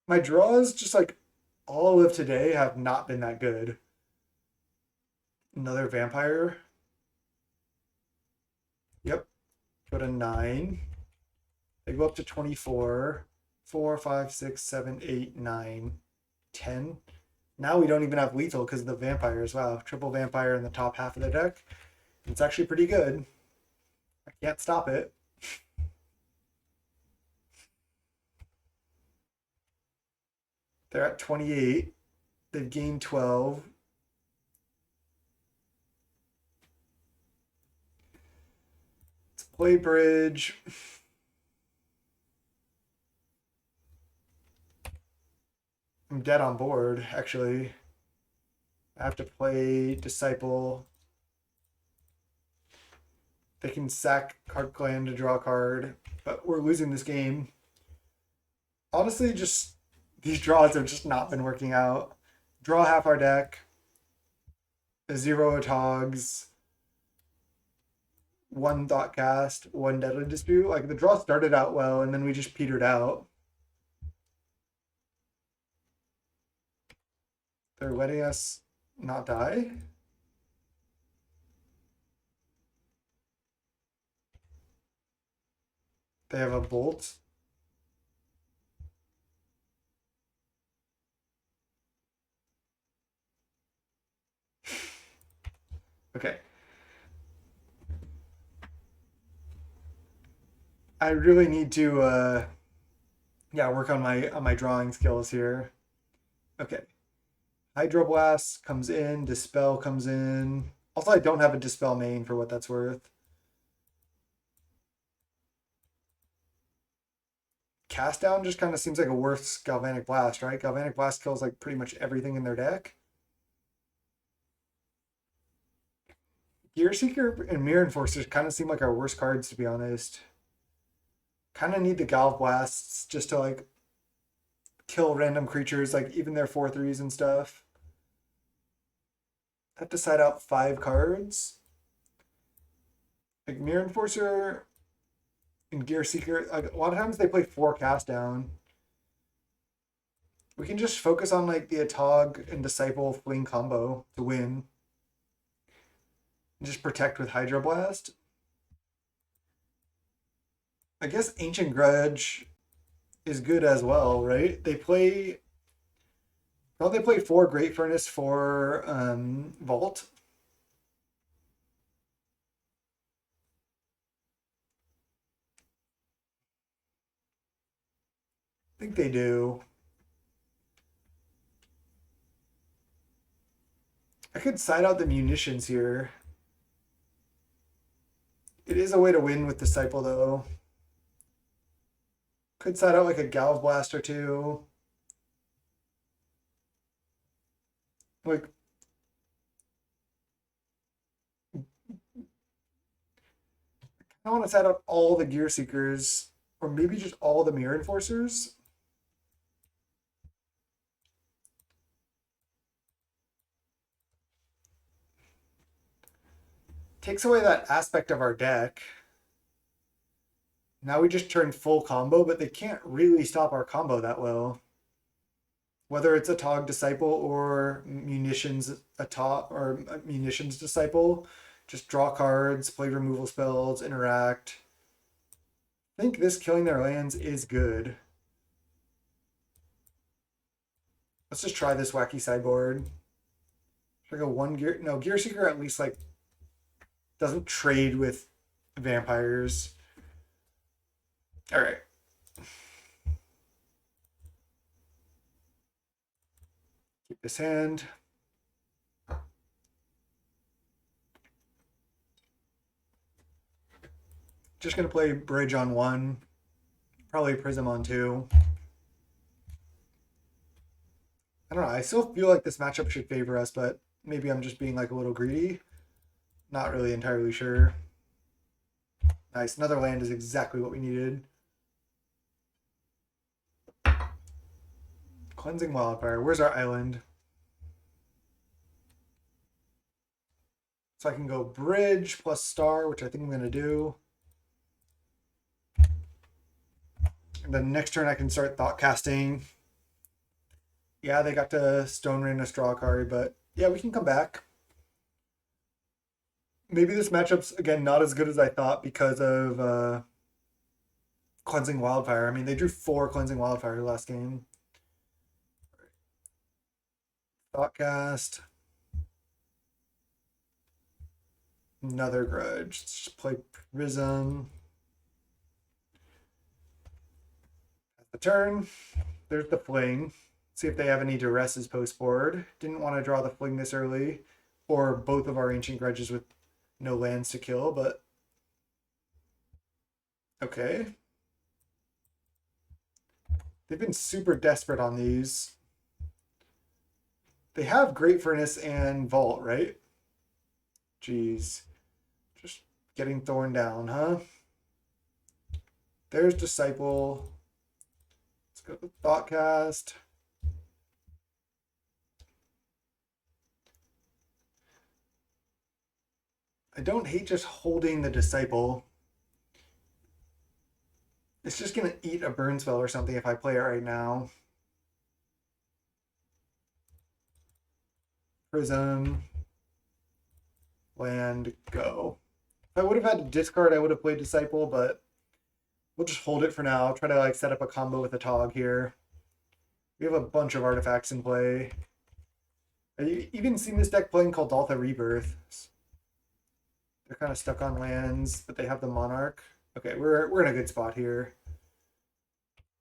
My draws, just like all of today, have not been that good. Another Vampire. Yep. Go to 9. They go up to 24. 4, 5, 6, 7, 8, 9, 10. Now we don't even have lethal because of the vampires. Wow, triple vampire in the top half of the deck. It's actually pretty good. I can't stop it. They're at 28. They've gained 12. Let's play bridge. I'm dead on board, actually. I have to play Disciple. They can sack Card Clan to draw a card, but we're losing this game. Honestly, just these draws have just not been working out. Draw half our deck. A 0 Togs. 1 Thoughtcast. 1 Deadly Dispute. Like the draw started out well, and then we just petered out. They're letting us not die. They have a bolt. Okay. I really need to work on my drawing skills here. Okay. Hydroblast comes in, Dispel comes in. Also, I don't have a Dispel main for what that's worth. Cast Down just kind of seems like a worse Galvanic Blast, right? Galvanic Blast kills like pretty much everything in their deck. Gear Seeker and Mirror Enforcers kind of seem like our worst cards, to be honest. Kind of need the Galv Blasts just to like kill random creatures, like even their 4/3s and stuff. Have to side out 5 cards. Like Mirror Enforcer and Gear Seeker, like, a lot of times they play 4 Cast Down. We can just focus on like the Atog and Disciple Fling combo to win. And just protect with Hydroblast. I guess Ancient Grudge is good as well, right? They play. Don't they play 4 Great Furnace for Vault? I think they do. I could side out the munitions here. It is a way to win with Disciple though. Could side out like a Galv Blast or 2. Like I want to side out all the Gear Seekers, or maybe just all the Mirror Enforcers. Takes away that aspect of our deck. Now we just turn full combo, but they can't really stop our combo that well. Whether it's a Tog Disciple or Munitions Atog or Munitions Disciple, just draw cards, play removal spells, interact. I think this killing their lands is good. Let's just try this wacky sideboard. Should I go 1 gear? No, Gear Seeker at least like doesn't trade with vampires. All right. Keep this hand. Just gonna play Bridge on 1, probably Prism on 2. I don't know. I still feel like this matchup should favor us, but maybe I'm just being like a little greedy. Not really entirely sure. Nice. Another land is exactly what we needed. Cleansing Wildfire. Where's our island? So I can go Bridge plus Star, which I think I'm going to do. And then next turn I can start Thought Casting. Yeah, they got to Stone Rain a draw card, but yeah, we can come back. Maybe this matchup's, again, not as good as I thought because of Cleansing Wildfire. I mean, they drew 4 Cleansing Wildfire last game. Thoughtcast. Another Grudge. Let's just play Prism. At the turn, there's the Fling. See if they have any Duresses post board. Didn't want to draw the Fling this early, or both of our Ancient Grudges with no lands to kill, but okay. They've been super desperate on these. They have Great Furnace and Vault, right? Jeez. Just getting thorn down, huh? There's Disciple. Let's go with Thoughtcast. I don't hate just holding the Disciple. It's just going to eat a burn spell or something if I play it right now. Prism. Land, go. If I would have had to discard, I would have played Disciple, but we'll just hold it for now. Try to like set up a combo with a Tog here. We have a bunch of artifacts in play. I've even seen this deck playing called Daltha Rebirth. They're kind of stuck on lands, but they have the Monarch. Okay, we're in a good spot here.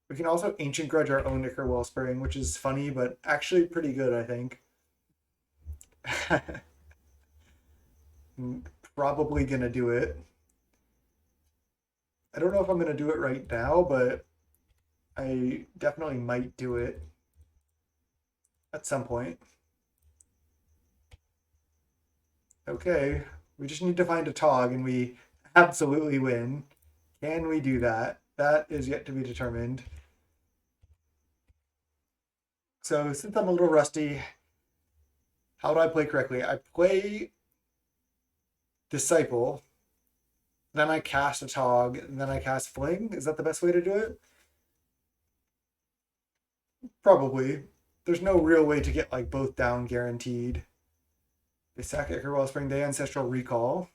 We can also Ancient Grudge our own Ichor Wellspring, which is funny, but actually pretty good, I think. Probably gonna do it. I don't know if I'm gonna do it right now, but I definitely might do it at some point. Okay, we just need to find a Tog and we absolutely win. Can we do that? That is yet to be determined. So since I'm a little rusty, how do I play correctly? I play Disciple, then I cast a Tog, and then I cast Fling. Is that the best way to do it? Probably. There's no real way to get like both down guaranteed. They sack Ichor Wellspring, they Ancestral Recall.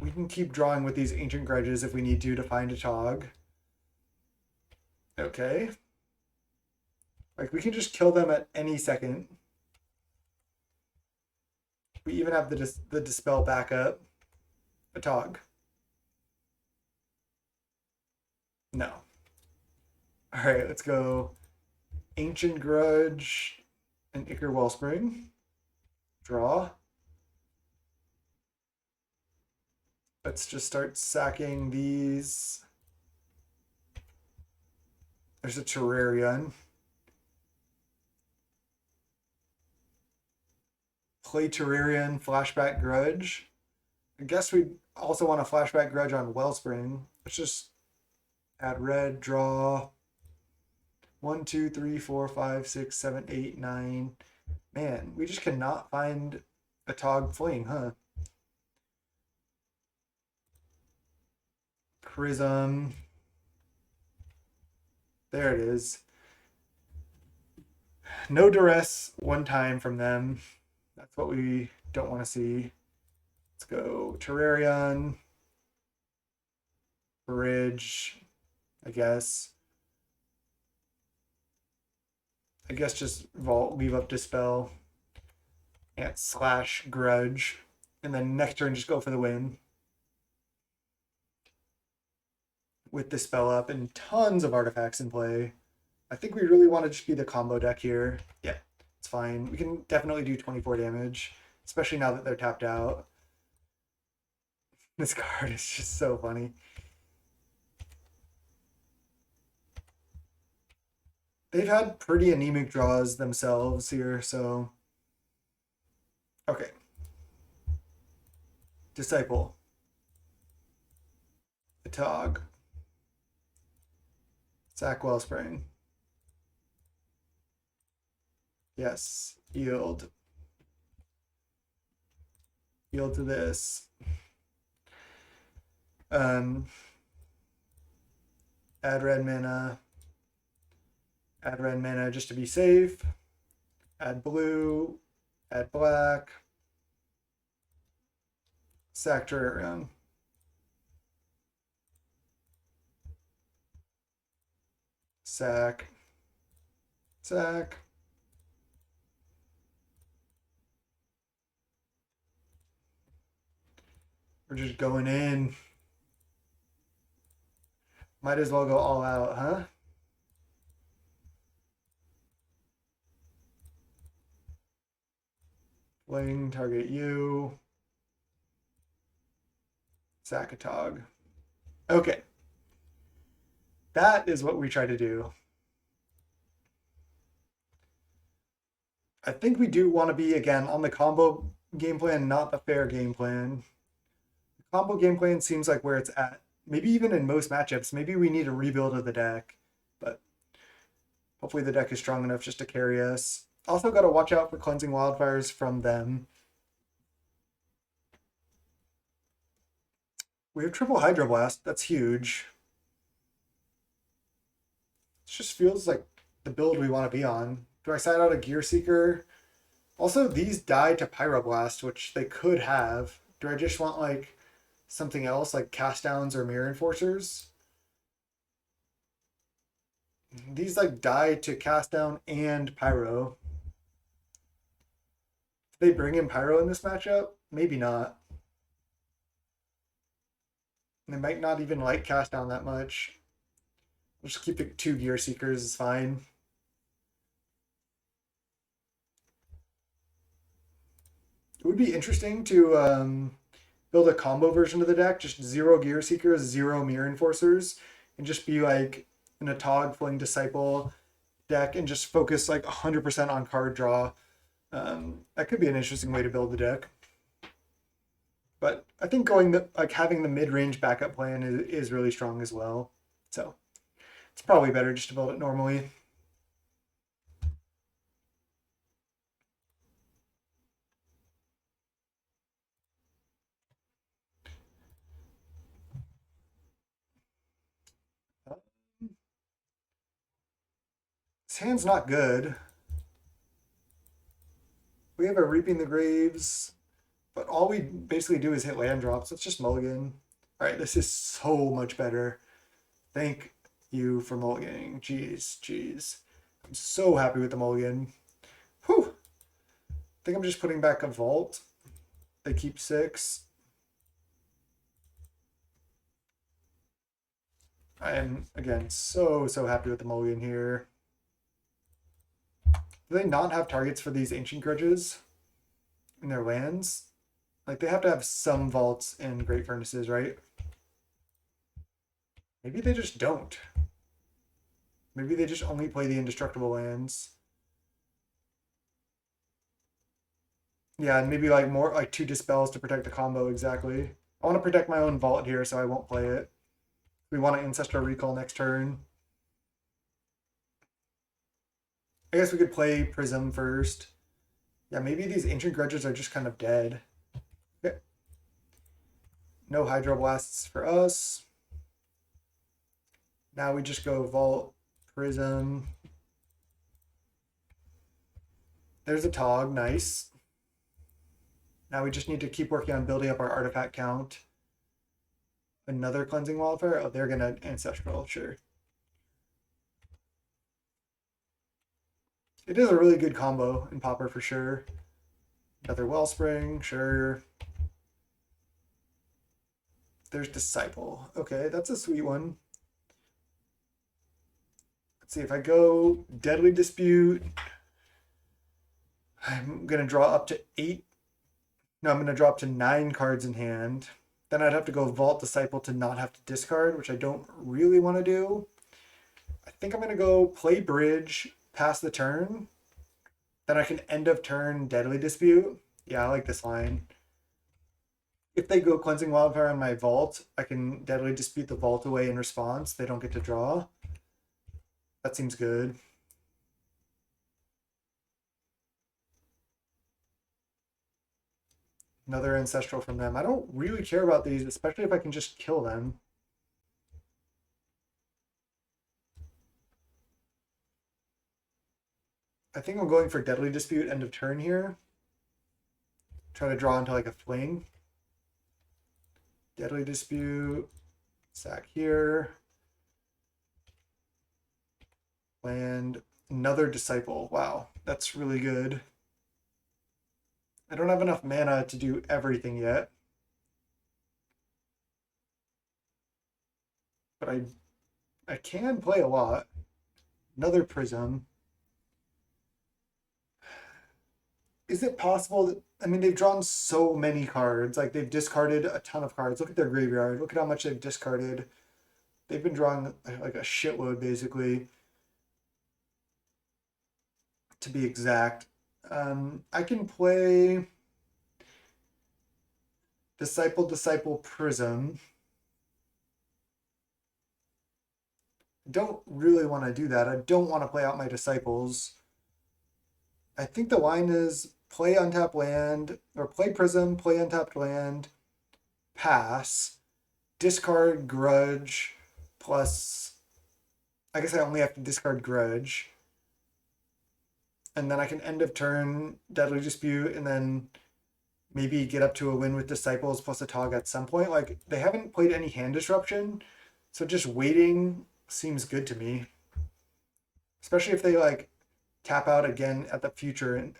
We can keep drawing with these Ancient Grudges if we need to find a Tog. Okay. Like, we can just kill them at any second. We even have the Dispel backup. A Tog. No. Alright, let's go Ancient Grudge and Ichor Wellspring. Draw. Let's just start sacking these. There's a Terrarion. Play Terrarion, Flashback Grudge. I guess we also want a Flashback Grudge on Wellspring. Let's just add red, draw. 1, 2, 3, 4, 5, 6, 7, 8, 9. Man, we just cannot find a Tog Fling, huh? Prism. There it is. No duress one time from them. That's what we don't want to see. Let's go Terrarion. Bridge, I guess. I guess just Vault, leave up Dispel. And slash Grudge. And then next turn just go for the win. With Dispel up and tons of artifacts in play. I think we really want to just be the combo deck here. Yeah, it's fine. We can definitely do 24 damage, especially now that they're tapped out. This card is just so funny. They've had pretty anemic draws themselves here, so... Okay. Disciple. The Tog. Sack Wellspring. Yes. Yield. Yield to this. Add red mana. Add red mana just to be safe. Add blue. Add black. Sack Terrarion. Sack. Sack. We're just going in. Might as well go all out, huh? Fling, target you. Sack a Tog. Okay. That is what we try to do. I think we do want to be, again, on the combo game plan, not the fair game plan. The combo game plan seems like where it's at. Maybe even in most matchups, maybe we need a rebuild of the deck. But hopefully the deck is strong enough just to carry us. Also got to watch out for Cleansing Wildfires from them. We have triple Hydroblast. That's huge. It just feels like the build we want to be on. Do I side out a Gear Seeker? Also, these die to Pyroblast, which they could have. Do I just want like something else, like Cast Downs or Mirror Enforcers? These like die to Cast Down and Pyro. If they bring in Pyro in this matchup, maybe not. They might not even like Cast Down that much. We'll just keep it 2 Gear Seekers, is fine. It would be interesting to build a combo version of the deck, just 0 Gear Seekers, 0 Mirror Enforcers, and just be like in a Tog Fling Disciple deck and just focus like 100% on card draw. That could be an interesting way to build the deck. But I think having the mid-range backup plan is really strong as well. So it's probably better just to build it normally. His hand's not good. We have a Reaping the Graves, but all we basically do is hit land drops. Let's just mulligan. All right, this is so much better. Thank you for mulliganing. Jeez. I'm so happy with the mulligan. Whew. I think I'm just putting back a vault. They keep 6. I am, again, so happy with the mulligan here. Do they not have targets for these Ancient Grudges in their lands? Like, they have to have some vaults in Great Furnaces, right? Maybe they just don't. Maybe they just only play the indestructible lands. Yeah, and maybe like more like 2 dispels to protect the combo, exactly. I want to protect my own vault here, so I won't play it. We want an Ancestral Recall next turn. I guess we could play Prism first. Yeah, maybe these Ancient Grudges are just kind of dead. Okay. No Hydroblasts for us. Now we just go Vault, Prism. There's a Tog, nice. Now we just need to keep working on building up our artifact count. Another Cleansing Wildfire? Oh, they're gonna Ancestral, sure. It is a really good combo in Pauper for sure. Another Wellspring, sure. There's Disciple. Okay, that's a sweet one. Let's see, if I go Deadly Dispute, I'm going to draw up to 8. No, I'm going to draw up to 9 cards in hand. Then I'd have to go Vault Disciple to not have to discard, which I don't really want to do. I think I'm going to go play Bridge, pass the turn. Then I can end of turn Deadly Dispute. Yeah, I like this line. If they go Cleansing Wildfire on my Vault, I can Deadly Dispute the Vault away in response. They don't get to draw. That seems good. Another Ancestral from them. I don't really care about these, especially if I can just kill them. I think I'm going for Deadly Dispute end of turn here. Try to draw into like a fling. Deadly Dispute. Sack here. Land. Another Disciple. Wow, that's really good. I don't have enough mana to do everything yet. But I can play a lot. Another Prism. Is it possible that, I mean, they've drawn so many cards. Like, they've discarded a ton of cards. Look at their graveyard. Look at how much they've discarded. They've been drawing like a shitload, basically, to be exact. I can play Disciple, Prism. Don't really want to do that. I don't want to play out my Disciples. I think the line is play untapped land, or play Prism, play untapped land, pass, discard Grudge, plus, I guess I only have to discard Grudge. And then I can end of turn Deadly Dispute, and then maybe get up to a win with Disciples plus a Tog at some point. Like, they haven't played any hand disruption, so just waiting seems good to me. Especially if they like tap out again at the future and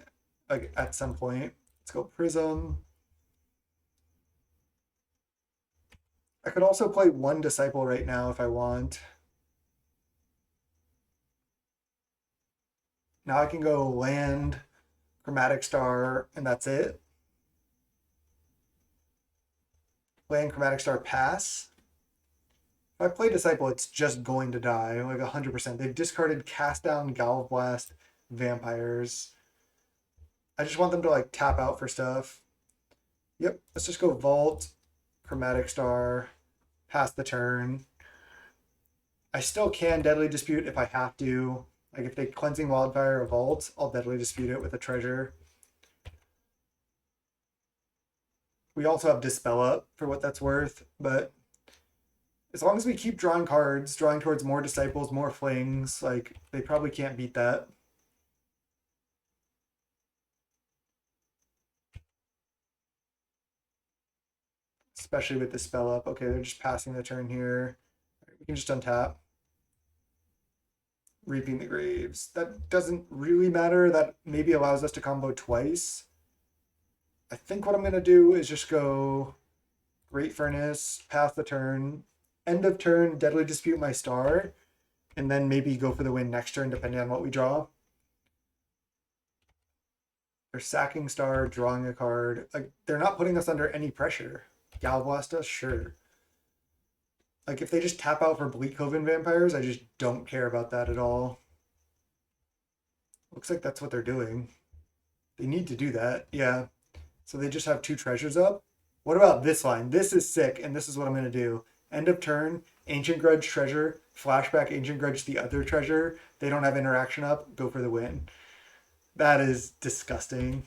like at some point. Let's go Prism. I could also play 1 Disciple right now if I want. Now I can go land, Chromatic Star, and that's it. Land Chromatic Star pass. If I play Disciple, it's just going to die, like 100%. They've discarded Cast Down, Galv Blast, Vampires. I just want them to like tap out for stuff. Yep, let's just go Vault, Chromatic Star, pass the turn. I still can Deadly Dispute if I have to. Like if they Cleansing Wildfire or Vault, I'll Deadly Dispute it with a treasure. We also have Dispel up for what that's worth, but as long as we keep drawing cards, drawing towards more Disciples, more Flings, like they probably can't beat that. Especially with the spell up. Okay, they're just passing the turn here. We can just untap. Reaping the Graves. That doesn't really matter. That maybe allows us to combo twice. I think what I'm going to do is just go Great Furnace, pass the turn, end of turn, Deadly Dispute my star, and then maybe go for the win next turn depending on what we draw. They're sacking star, drawing a card. Like, they're not putting us under any pressure. Galblast us, sure. Like if they just tap out for Bleak Coven Vampires, I just don't care about that at all. Looks like that's what they're doing. They need to do that, yeah. So they just have 2 treasures up. What about this line? This is sick, and this is what I'm gonna do. End of turn, Ancient Grudge treasure, flashback Ancient Grudge the other treasure. They don't have interaction up, go for the win. That is disgusting.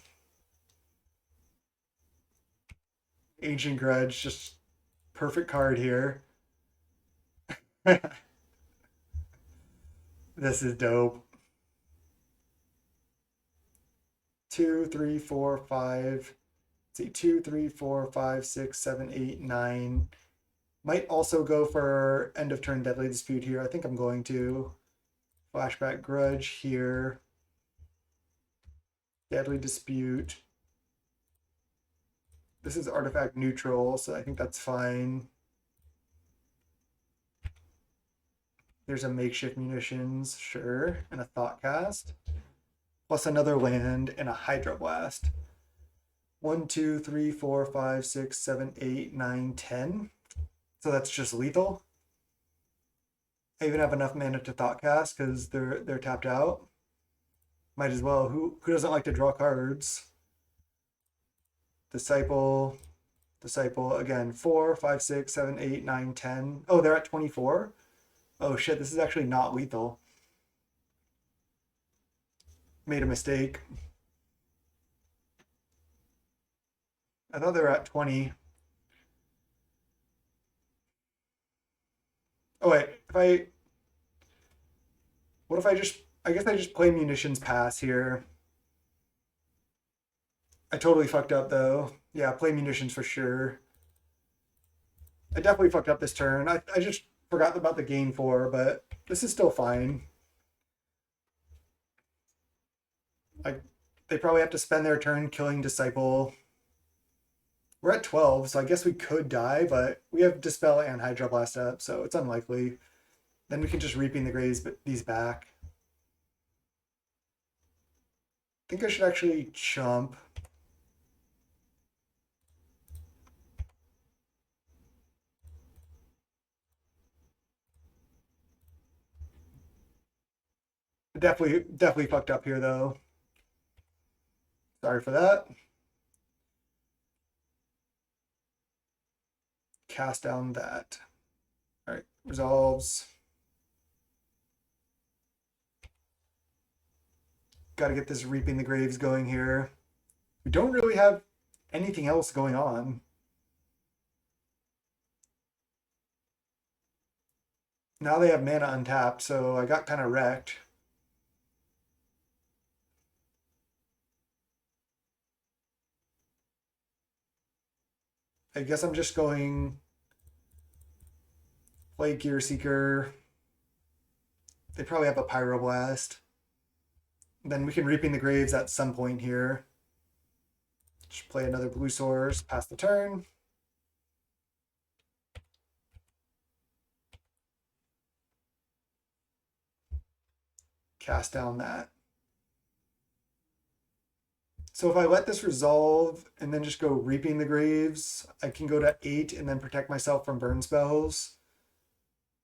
Ancient Grudge, just perfect card here. This is dope. 2, 3, 4, 5. Let's see, 2, 3, 4, 5, 6, 7, 8, 9. Might also go for end of turn Deadly Dispute here. I think I'm going to. Flashback Grudge here. Deadly Dispute. This is artifact neutral, so I think that's fine. There's a Makeshift Munitions, sure, and a Thought Cast. Plus another land and a Hydroblast. 1, 2, 3, 4, 5, 6, 7, 8, 9, 10. So that's just lethal. I even have enough mana to Thought Cast because they're tapped out. Might as well. Who doesn't like to draw cards? Disciple again. 4, 5, 6, 7, 8, 9, 10. Oh, they're at 24. Oh shit, this is actually not lethal. Made a mistake. I thought they were at 20. Oh wait, what if I guess I just play Munitions Pass here. I totally fucked up though. Yeah, play Munitions for sure. I definitely fucked up this turn. I just forgot about the gain 4, but this is still fine. They probably have to spend their turn killing Disciple. We're at 12, so I guess we could die, but we have Dispel and Hydroblast up, so it's unlikely. Then we can just Reaping the Graves these back. I think I should actually chump. Definitely fucked up here though. Sorry for that. Cast down that. All right, resolves. Got to get this Reaping the Graves going here. We don't really have anything else going on. Now they have mana untapped, so I got kind of wrecked. I guess I'm just going play Gear Seeker. They probably have a Pyroblast. Then we can Reaping the Graves at some point here. Just play another Blue Source, pass the turn. Cast down that. So if I let this resolve and then just go Reaping the Graves, I can go to 8 and then protect myself from burn spells.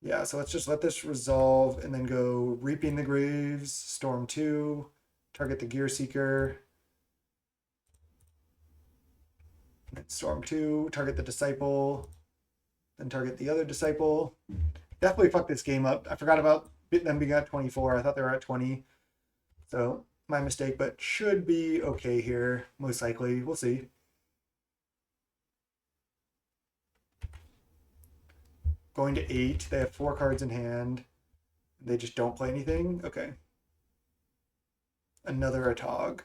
Yeah, so let's just let this resolve and then go Reaping the Graves, Storm 2, target the Gear Seeker. Storm 2, target the Disciple, then target the other Disciple. Definitely fucked this game up. I forgot about them being at 24. I thought they were at 20. So my mistake, but should be okay here, most likely. We'll see. Going to 8. They have 4 cards in hand. They just don't play anything. Okay. Another Atog.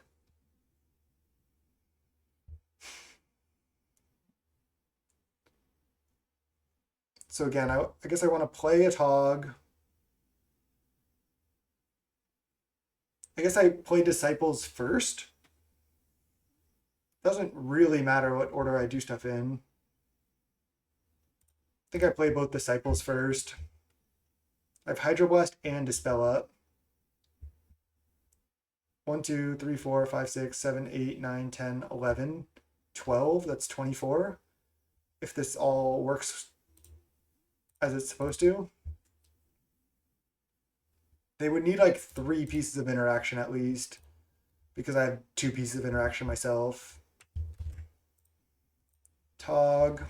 So again, I guess I want to play Atog. I guess I play Disciples first. Doesn't really matter what order I do stuff in. I think I play both Disciples first. I have Hydroblast and Dispel up. 1, 2, 3, 4, 5, 6, 7, 8, 9, 10, 11, 12. That's 24. If this all works as it's supposed to. They would need like 3 pieces of interaction at least, because I have 2 pieces of interaction myself. Tog.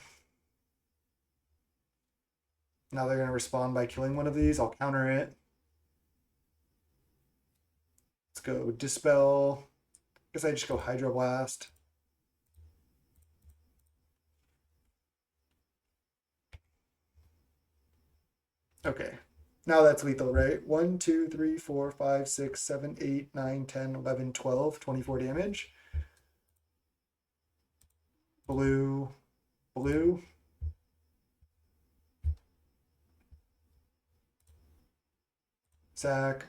Now they're going to respond by killing one of these. I'll counter it. Let's go Dispel. I guess I just go Hydroblast. Okay. Now that's lethal, right? 1, 2, 3, 4, 5, 6, 7, 8, 9, 10, 11, 12, 24 damage. Blue. Blue. Sack.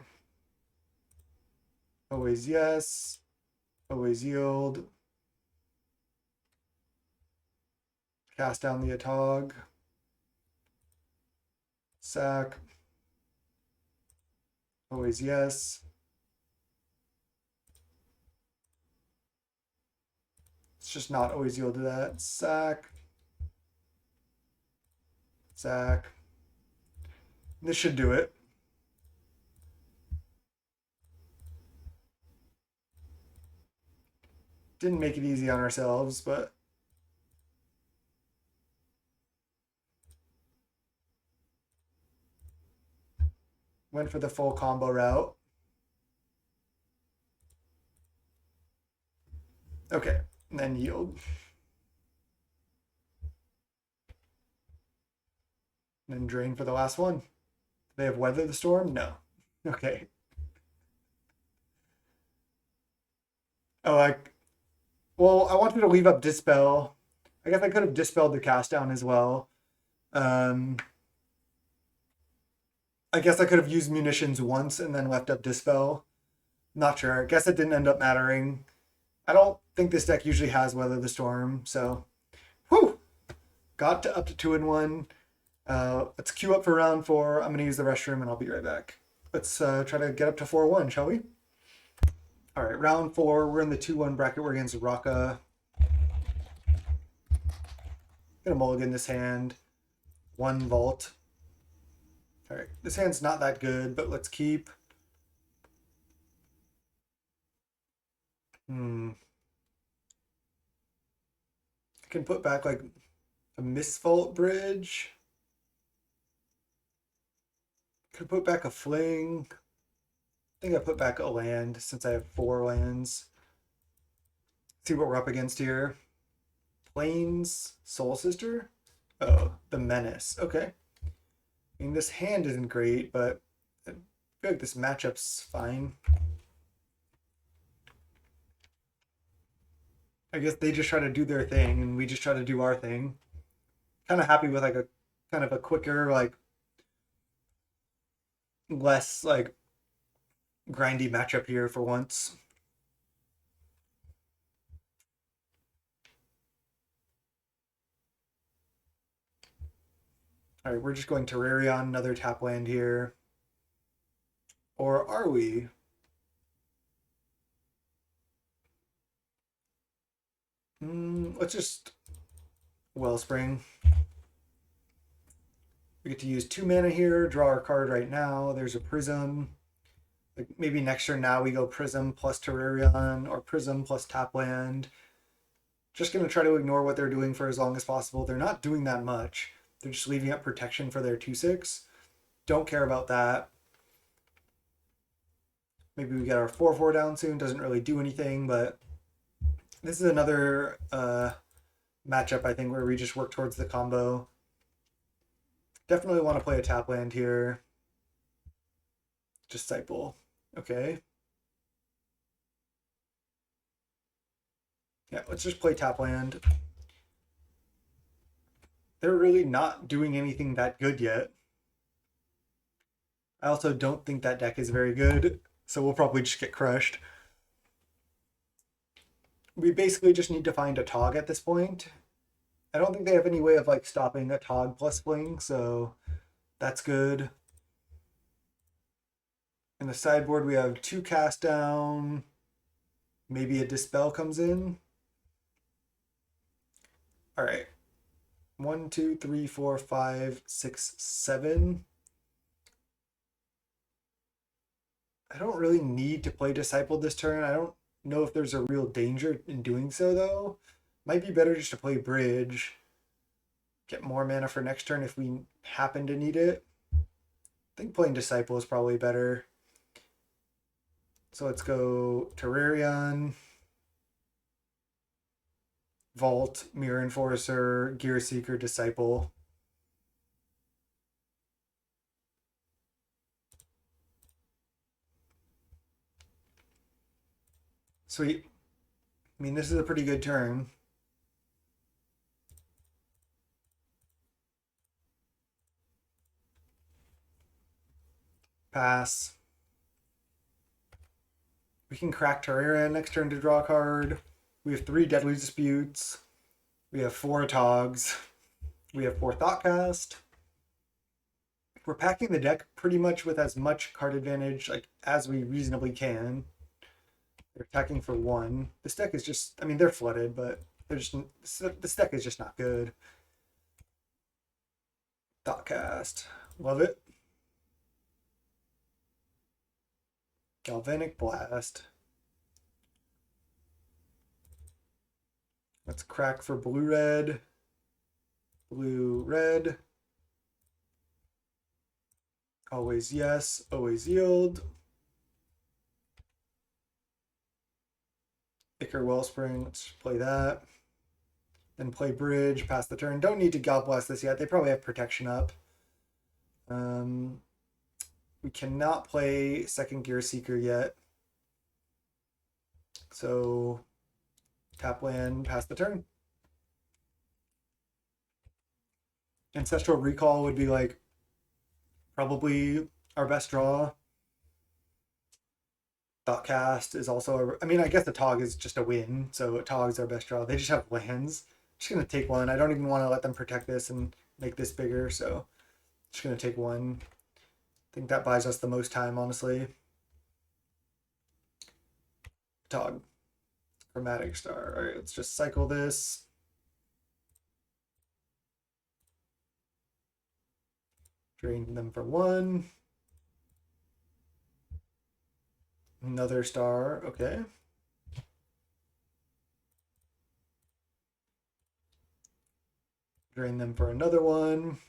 Always yes. Always yield. Cast down the Atog. Sack. Always yes. It's just not always yield to that. Sack. Sack. This should do it. Didn't make it easy on ourselves, but went for the full combo route. Okay, and then yield. And then drain for the last one. They have Weather the Storm? No. Okay. Oh, well, I wanted to leave up Dispel. I guess I could have dispelled the cast down as well. I guess I could have used munitions once and then left up Dispel. Not sure. I guess it didn't end up mattering. I don't think this deck usually has Weather the Storm, so whew! Got to up to 2-1. Let's queue up for round 4. I'm gonna use the restroom and I'll be right back. Let's try to get up to 4-1, shall we? All right, round 4. We're in the 2-1 bracket. We're against Raka. Gonna mulligan this hand. 1 vault. All right, this hand's not that good, but let's keep. I can put back like a Misvault Bridge. Could put back a Fling. I think I put back a land since I have 4 lands. See what we're up against here. Plains Soul Sister? Oh, the Menace. Okay. I mean, this hand isn't great, but I feel like this matchup's fine. I guess they just try to do their thing and we just try to do our thing. Kind of happy with like a kind of a quicker, like less like grindy matchup here for once. All right, we're just going Terrarion, another tap land here. Or are we? Let's just Wellspring. We get to use 2 mana here, draw our card right now. There's a Prism. Like maybe next turn now we go Prism plus Terrarion or Prism plus Tapland. Just going to try to ignore what they're doing for as long as possible. They're not doing that much. They're just leaving up protection for their 2/6. Don't care about that. Maybe we get our 4/4 down soon. Doesn't really do anything, but this is another matchup, I think, where we just work towards the combo. Definitely want to play a tap land here. Disciple. Okay. Yeah, let's just play tap land. They're really not doing anything that good yet. I also don't think that deck is very good, so we'll probably just get crushed. We basically just need to find a Tog at this point. I don't think they have any way of like stopping a Tog plus Fling, so that's good. In the sideboard, we have 2 cast down. Maybe a Dispel comes in. All right. 1, 2, 3, 4, 5, 6, 7. I don't really need to play Disciple this turn. I don't know if there's a real danger in doing so, though. Might be better just to play Bridge. Get more mana for next turn if we happen to need it. I think playing Disciple is probably better. So let's go Terrarion, Vault, Mirror Enforcer, Gear Seeker, Disciple. Sweet. I mean, this is a pretty good turn. Pass. We can crack Terraria next turn to draw a card. We have 3 Deadly Disputes. We have 4 Togs. We have 4 Thoughtcast. We're packing the deck pretty much with as much card advantage like as we reasonably can. They're attacking for 1. This deck is just, I mean, they're flooded, but they're just, this deck is just not good. Thoughtcast. Love it. Galvanic Blast. Let's crack for blue-red. Blue-red. Always yes, always yield. Ichor Wellspring, let's play that. Then play Bridge, pass the turn. Don't need to Gal Blast this yet. They probably have protection up. We cannot play second Gear Seeker yet. So tap land, pass the turn. Ancestral Recall would be like probably our best draw. Thoughtcast is also, I mean, I guess the Tog is just a win, so Tog's our best draw. They just have lands. Just gonna take 1. I don't even want to let them protect this and make this bigger, so just gonna take 1. I think that buys us the most time, honestly. Tog. Chromatic Star. All right, let's just cycle this. Drain them for 1. Another star, okay. Drain them for another 1.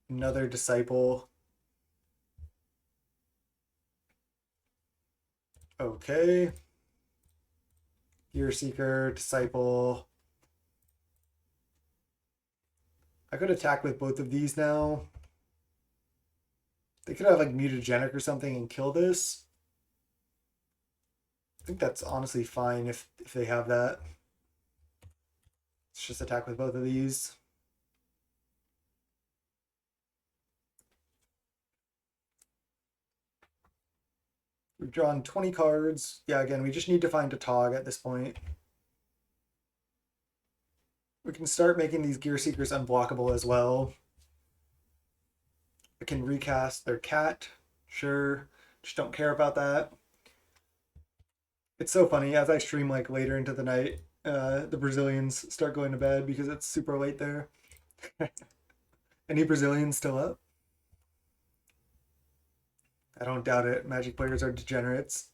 Another Disciple. Okay. Gear Seeker, Disciple. I could attack with both of these now. They could have like Mutagenic or something and kill this. I think that's honestly fine if they have that. Let's just attack with both of these. We've drawn 20 cards. Yeah, again, we just need to find a Tog at this point. We can start making these Gear Seekers unblockable as well. I can recast their cat. Sure. Just don't care about that. It's so funny as I stream like later into the night, the Brazilians start going to bed because it's super late there. Any Brazilians still up? I don't doubt it. Magic players are degenerates.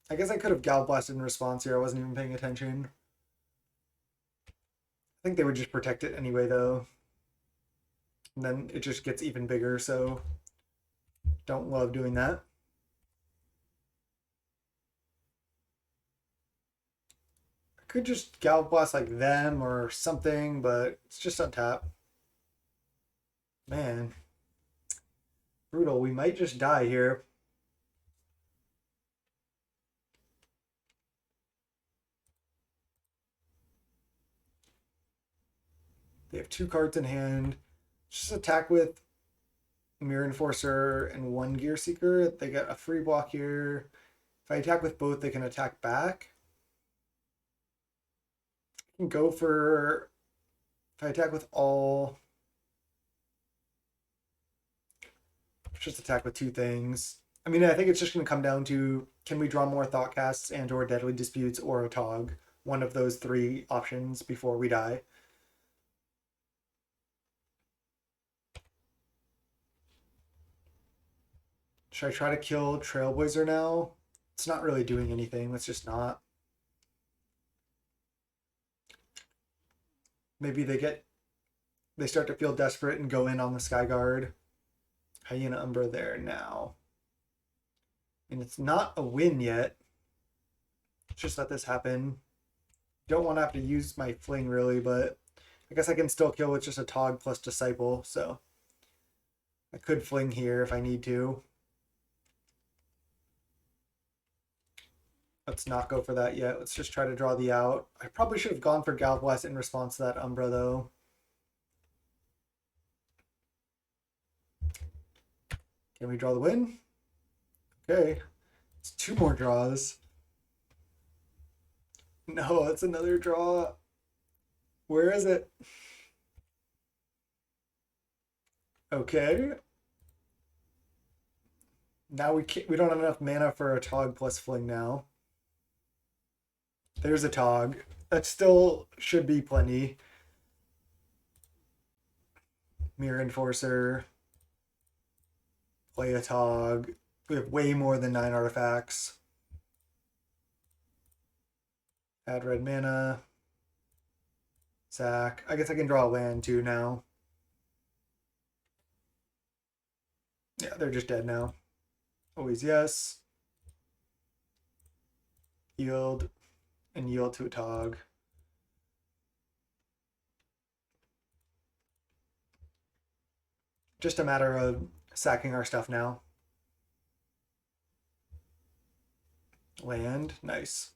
I guess I could have Gal Blasted in response here. I wasn't even paying attention. I think they would just protect it anyway, though. And then it just gets even bigger, so don't love doing that. I could just Gal Blast like them or something, but it's just untap. Man. Brutal. We might just die here. They have 2 cards in hand. Just attack with Mirror Enforcer and 1 Gear Seeker. They get a free block here. If I attack with both, they can attack back. I can go for... If I attack with all... Just attack with 2 things. I mean, I think it's just going to come down to, can we draw more Thoughtcasts and or Deadly Disputes or a Tog? One of those 3 options before we die. Should I try to kill Trailblazer now? It's not really doing anything. Let's just not. Maybe they start to feel desperate and go in on the Skyguard. Hyena Umbra there now. And it's not a win yet. Just let this happen. Don't want to have to use my fling really, but I guess I can still kill with just a Tog plus Disciple, so I could fling here if I need to. Let's not go for that yet. Let's just try to draw the out. I probably should have gone for Galblast in response to that Umbra, though. Can we draw the win? Okay. It's 2 more draws. No, it's another draw. Where is it? Okay. Now we don't have enough mana for a Tog plus Fling now. There's a Tog. That still should be plenty. Mirror Enforcer. Play a Tog. We have way more than 9 artifacts. Add red mana. Sack. I guess I can draw a land too now. Yeah, they're just dead now. Always yes. Yield. And yield to a Tog. Just a matter of sacking our stuff now. Land. Nice.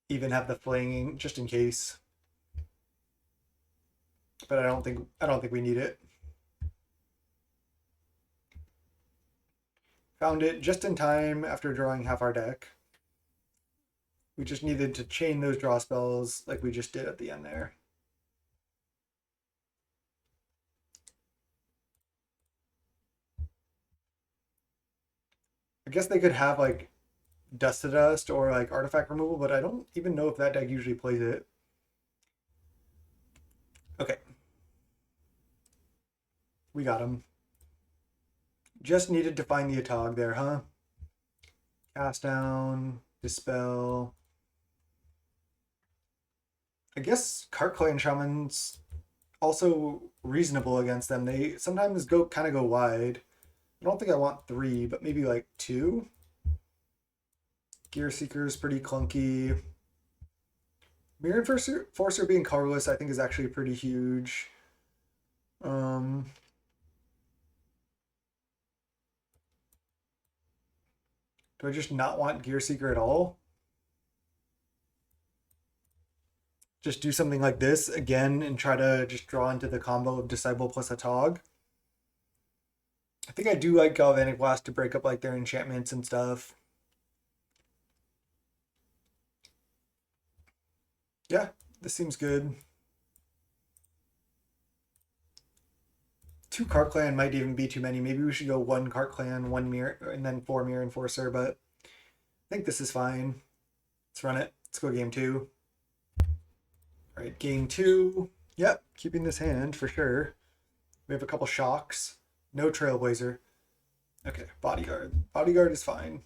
Even have the flinging just in case. But I don't think we need it. Found it just in time after drawing half our deck. We just needed to chain those draw spells like we just did at the end there. I guess they could have like Dust to Dust or like artifact removal, but I don't even know if that deck usually plays it. Okay. We got him. Just needed to find the Atog there, huh? Cast down, dispel. I guess Cart Clan Shaman's also reasonable against them. They sometimes kind of go wide. I don't think I want 3, but maybe like 2. Gear Seeker is pretty clunky. Mirror Enforcer being colorless, I think, is actually pretty huge. Do I just not want Gear Seeker at all? Just do something like this again and try to just draw into the combo of Disciple plus a Tog. I think I do like Galvanic Blast to break up like their enchantments and stuff. Yeah, this seems good. 2 cart clan might even be too many. Maybe we should go 1 cart clan, 1 mirror, and then 4 mirror enforcer, but I think this is fine. Let's run it. Let's go game 2. All right, game 2. Yep, keeping this hand for sure. We have a couple shocks. No Trailblazer. Okay, Bodyguard. Bodyguard is fine.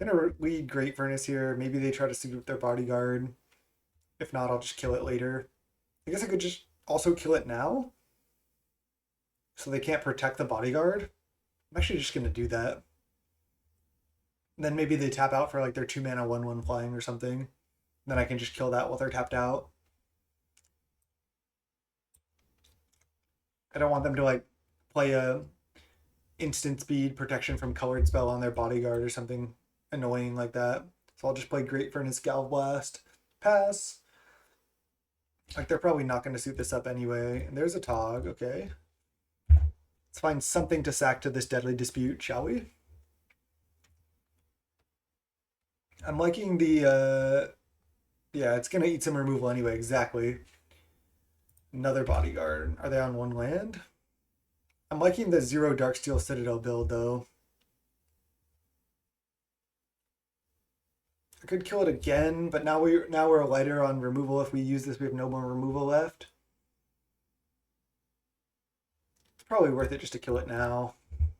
Gonna lead Great Furnace here. Maybe they try to suit with their Bodyguard. If not, I'll just kill it later. I guess I could just also kill it now. So they can't protect the Bodyguard. I'm actually just gonna do that. And then maybe they tap out for like their 2 mana 1/1 flying or something. Then I can just kill that while they're tapped out. I don't want them to like play a instant speed protection from colored spell on their Bodyguard or something annoying like that. So I'll just play Great Furnace Galv Blast. Pass. Like they're probably not going to suit this up anyway. And there's a Tog, okay. Let's find something to sack to this Deadly Dispute, shall we? I'm liking the, yeah, it's going to eat some removal anyway, exactly. Another Bodyguard. Are they on 1 land? I'm liking the 0 Darksteel Citadel build, though. I could kill it again, but now we're lighter on removal. If we use this, we have no more removal left. It's probably worth it just to kill it now.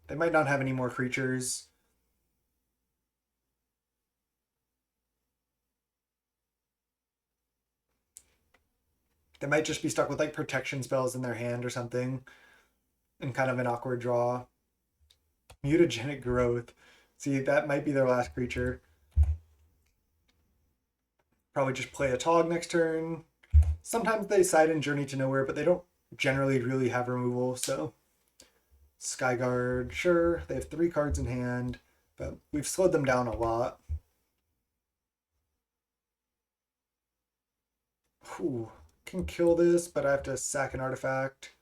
They might not have any more creatures. They might just be stuck with like protection spells in their hand or something. And kind of an awkward draw. Mutagenic Growth. See, that might be their last creature. Probably just play a Tog next turn. Sometimes they side in Journey to Nowhere, but they don't generally really have removal, so... Skyguard, sure. They have 3 cards in hand, but we've slowed them down a lot. Ooh, can kill this, but I have to sack an artifact.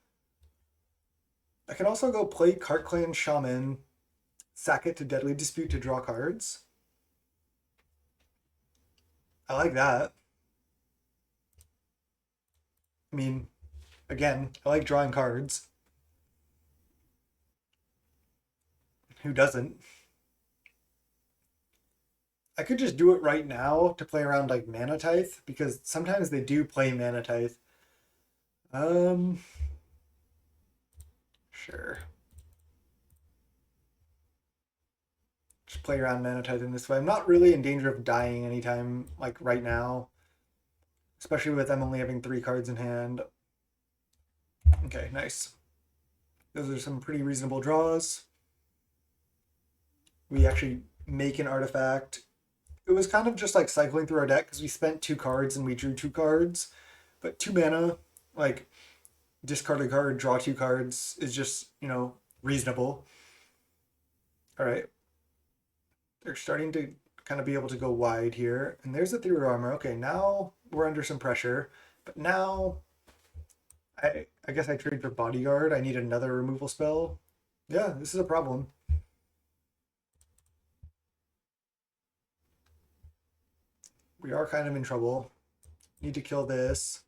I can also go play Cart Clan Shaman, sack it to Deadly Dispute to draw cards. I like that. I mean, again, I like drawing cards. Who doesn't? I could just do it right now to play around like Mana Tithe, because sometimes they do play Mana Tithe. Sure. Just play around Mana Tithe in this way. I'm not really in danger of dying anytime like right now. Especially with them only having 3 cards in hand. Okay, nice. Those are some pretty reasonable draws. We actually make an artifact. It was kind of just like cycling through our deck because we spent 2 cards and we drew 2 cards. But 2 mana, like discard a card, draw 2 cards is just, you know, reasonable. All right. They're starting to kind of be able to go wide here. And there's the Ethereal Armor. Okay, now we're under some pressure. But now I guess I trade for Bodyguard. I need another removal spell. Yeah, this is a problem. We are kind of in trouble. Need to kill this.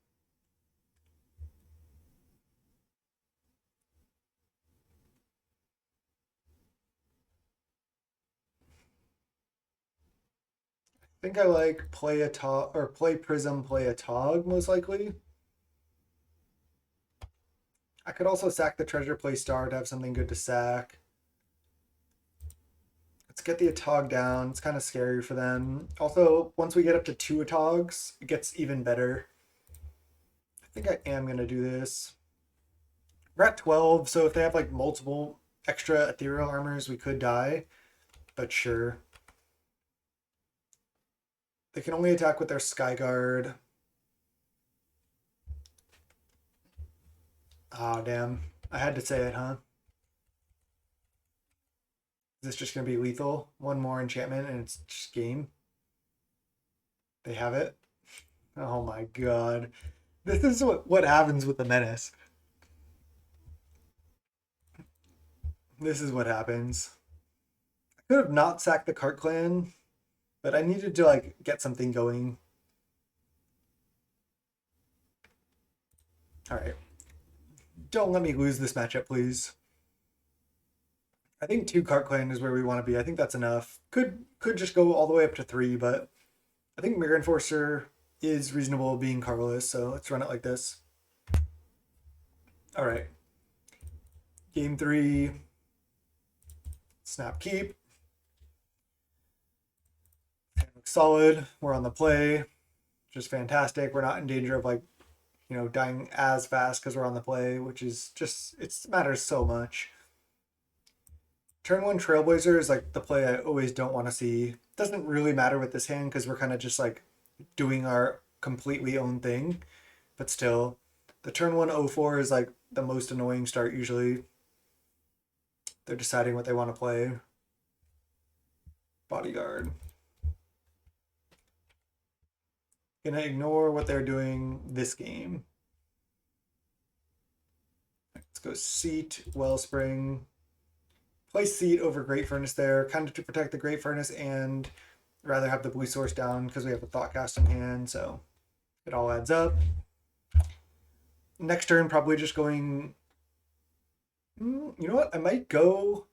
I think I like play a Tog or play Prism, play a Tog most likely. I could also sack the Treasure Play Star to have something good to sack. Let's get the Atog down. It's kind of scary for them. Also, once we get up to 2 Atogs, it gets even better. I think I am going to do this. We're at 12, so if they have like multiple extra Ethereal Armors, we could die. But sure. They can only attack with their Skyguard. Oh, damn. I had to say it, huh? Is this just going to be lethal? 1 more enchantment and it's just game. They have it. Oh my god. This is what happens with the Menace. This is what happens. I could have not sacked the Cart Clan, but I needed to like get something going. All right. Don't let me lose this matchup, please. I think 2 Cart Clan is where we want to be. I think that's enough. Could just go all the way up to 3, but I think Mirror Enforcer is reasonable being Carless, so let's run it like this. All right. Game 3. Snap keep. Looks solid. We're on the play. Just fantastic. We're not in danger of like, dying as fast because we're on the play, which is just, it matters so much. Turn 1 Trailblazer is like the play I always don't want to see. Doesn't really matter with this hand because we're kind of just like doing our completely own thing. But still, the turn 1 0-4 is like the most annoying start usually. They're deciding what they want to play. Bodyguard. Gonna ignore what they're doing this game. Let's go Seat, Wellspring. Play Seat over Great Furnace there, kind of to protect the Great Furnace and rather have the blue source down because we have the Thoughtcast in hand, so it all adds up. Next turn, probably just going... You know what? I might go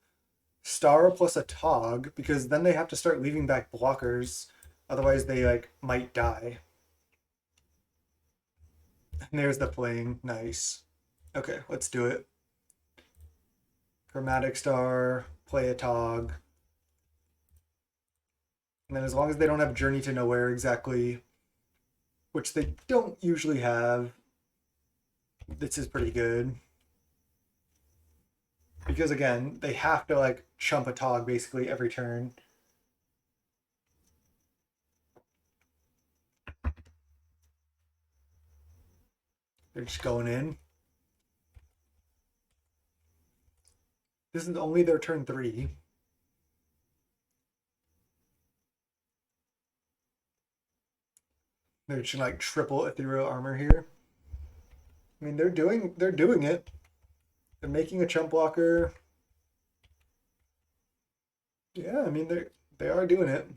Star plus a Tog because then they have to start leaving back blockers. Otherwise, they like might die. And there's the playing. Nice. Okay, let's do it. Chromatic Star, play a Tog. And then as long as they don't have Journey to Nowhere exactly, which they don't usually have, this is pretty good. Because again, they have to like chump a Tog basically every turn. They're just going in. This is only their turn 3. They're just like triple ethereal armor here. I mean, they're doing it. They're making a chump blocker. Yeah, I mean they are doing it.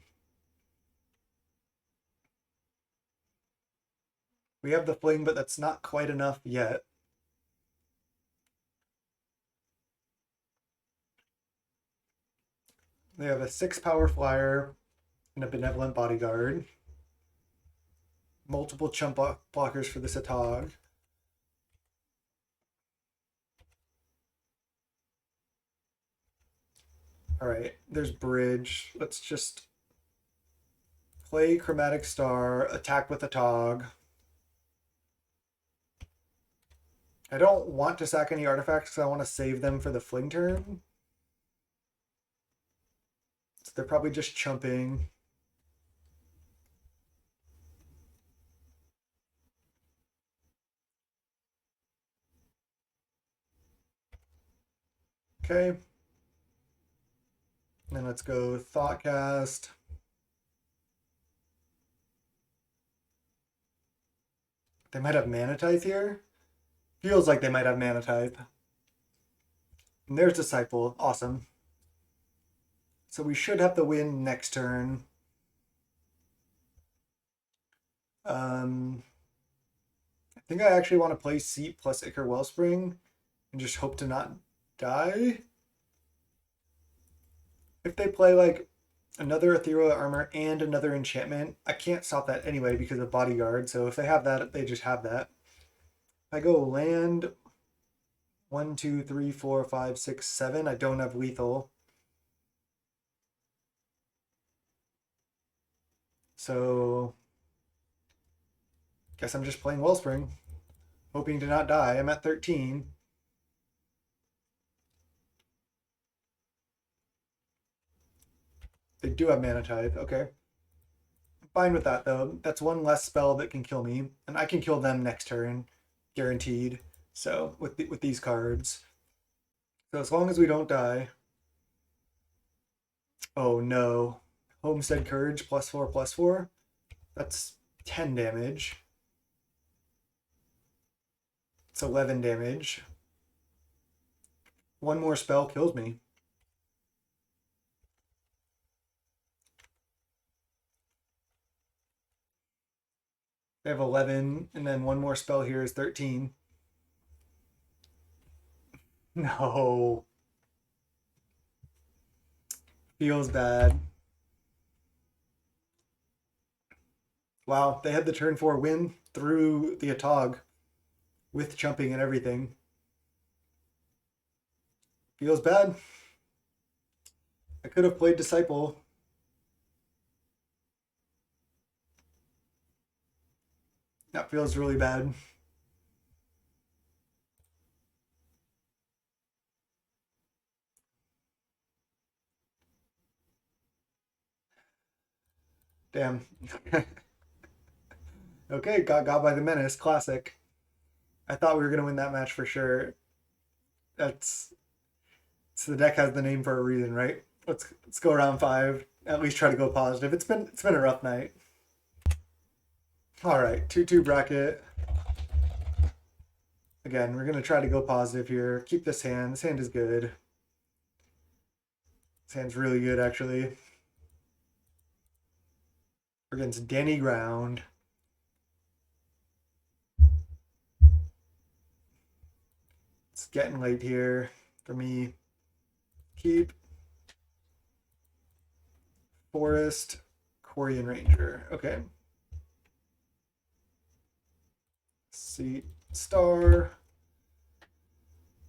We have the fling, but that's not quite enough yet. They have a 6 power flyer and a benevolent bodyguard. Multiple chump blockers for the Satog. All right, there's bridge. Let's just play Chromatic Star, attack with a Tog. I don't want to sack any artifacts because I want to save them for the fling turn. So they're probably just chumping. Okay. Then let's go Thoughtcast. They might have Manatithe here. Feels like they might have Manatithe. And there's Disciple. Awesome. So we should have the win next turn. I think I actually want to play Seat plus Ichor Wellspring and just hope to not die. If they play like another ethereal armor and another enchantment, I can't stop that anyway because of bodyguard. So if they have that, they just have that. If I go land 1, 2, 3, 4, 5, 6, 7, I don't have lethal. So guess I'm just playing Wellspring, hoping to not die. I'm at 13. They do have Manatithe. Okay. I'm fine with that, though. That's one less spell that can kill me. And I can kill them next turn. Guaranteed. So, with these cards. So, as long as we don't die. Oh, no. Homestead Courage, +4/+4. That's 10 damage. It's 11 damage. One more spell kills me. They have 11, and then one more spell here is 13. No. Feels bad. Wow, they had the turn 4 win through the Atog with jumping and everything. Feels bad. I could have played Disciple. That feels really bad. Damn. Okay, got by the Menace. Classic. I thought we were gonna win that match for sure. That's so the deck has the name for a reason, right? Let's go round 5. At least try to go positive. It's been a rough night. All right, 2-2 bracket. Again, we're gonna try to go positive here. Keep this hand. This hand is good. This hand's really good actually. We're against Danny Ground. It's getting late here for me. Keep. Forest. Quarian Ranger. Okay. See. Star.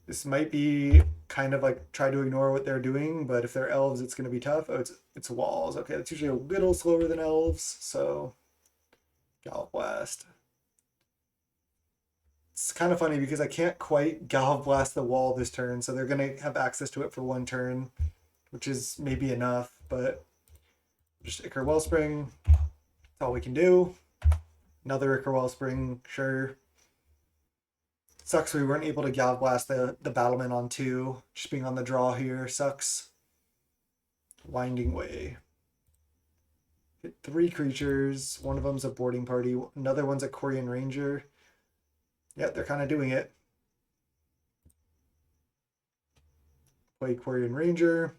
This might be kind of like try to ignore what they're doing, but if they're elves, it's going to be tough. Oh, it's walls. Okay, that's usually a little slower than elves, so Gallop Blast. It's kind of funny because I can't quite Gallop Blast the wall this turn, so they're going to have access to it for one turn, which is maybe enough, but just Ichor Wellspring. That's all we can do. Another Ichor Wellspring, sure. Sucks we weren't able to Gallop Blast the Battlement on 2. Just being on the draw here sucks. Winding Way. Hit 3 creatures. One of them's a boarding party. Another one's a Quarian Ranger. Yeah, they're kind of doing it. Play Quarian Ranger.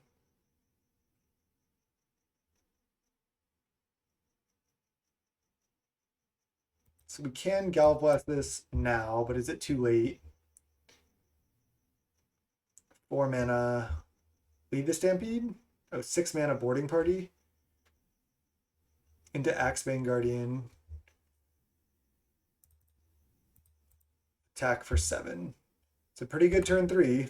So we can Gallop Blast this now, but is it too late? 4 mana. Lead the Stampede? Oh, 6 mana boarding party. Into Axebane Guardian. Attack for 7. It's a pretty good turn 3.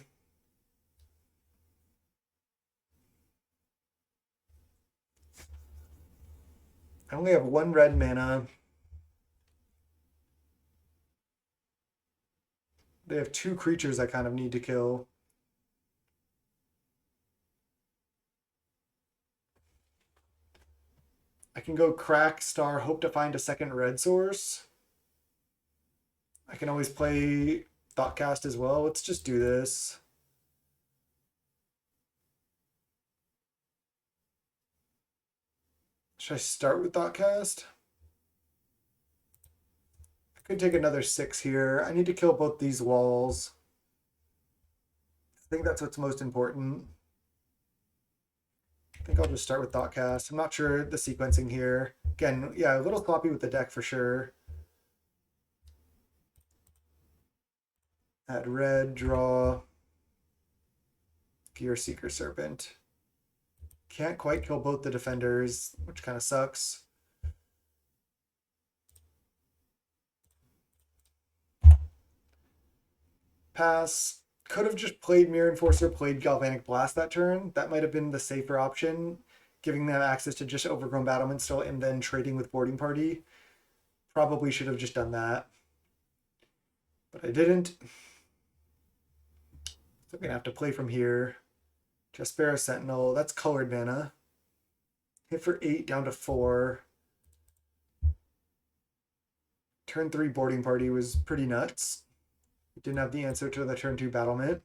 I only have 1 red mana. They have 2 creatures I kind of need to kill. I can go crack star, hope to find a second red source. I can always play Thoughtcast as well. Let's just do this. Should I start with Thoughtcast? I could take another 6 here. I need to kill both these walls. I think that's what's most important. I think I'll just start with Thoughtcast. I'm not sure the sequencing here. Again, yeah, a little sloppy with the deck for sure. Add red, draw. Gear Seeker Serpent. Can't quite kill both the defenders, which kind of sucks. Pass. Could have just played Mirror Enforcer, played Galvanic Blast that turn. That might have been the safer option, giving them access to just Overgrown Battlement still and then trading with Boarding Party. Probably should have just done that. But I didn't. So I'm going to have to play from here. Jaspera Sentinel. That's colored mana. Hit for 8 down to 4. Turn 3 Boarding Party was pretty nuts. Didn't have the answer to the turn 2 Battlement.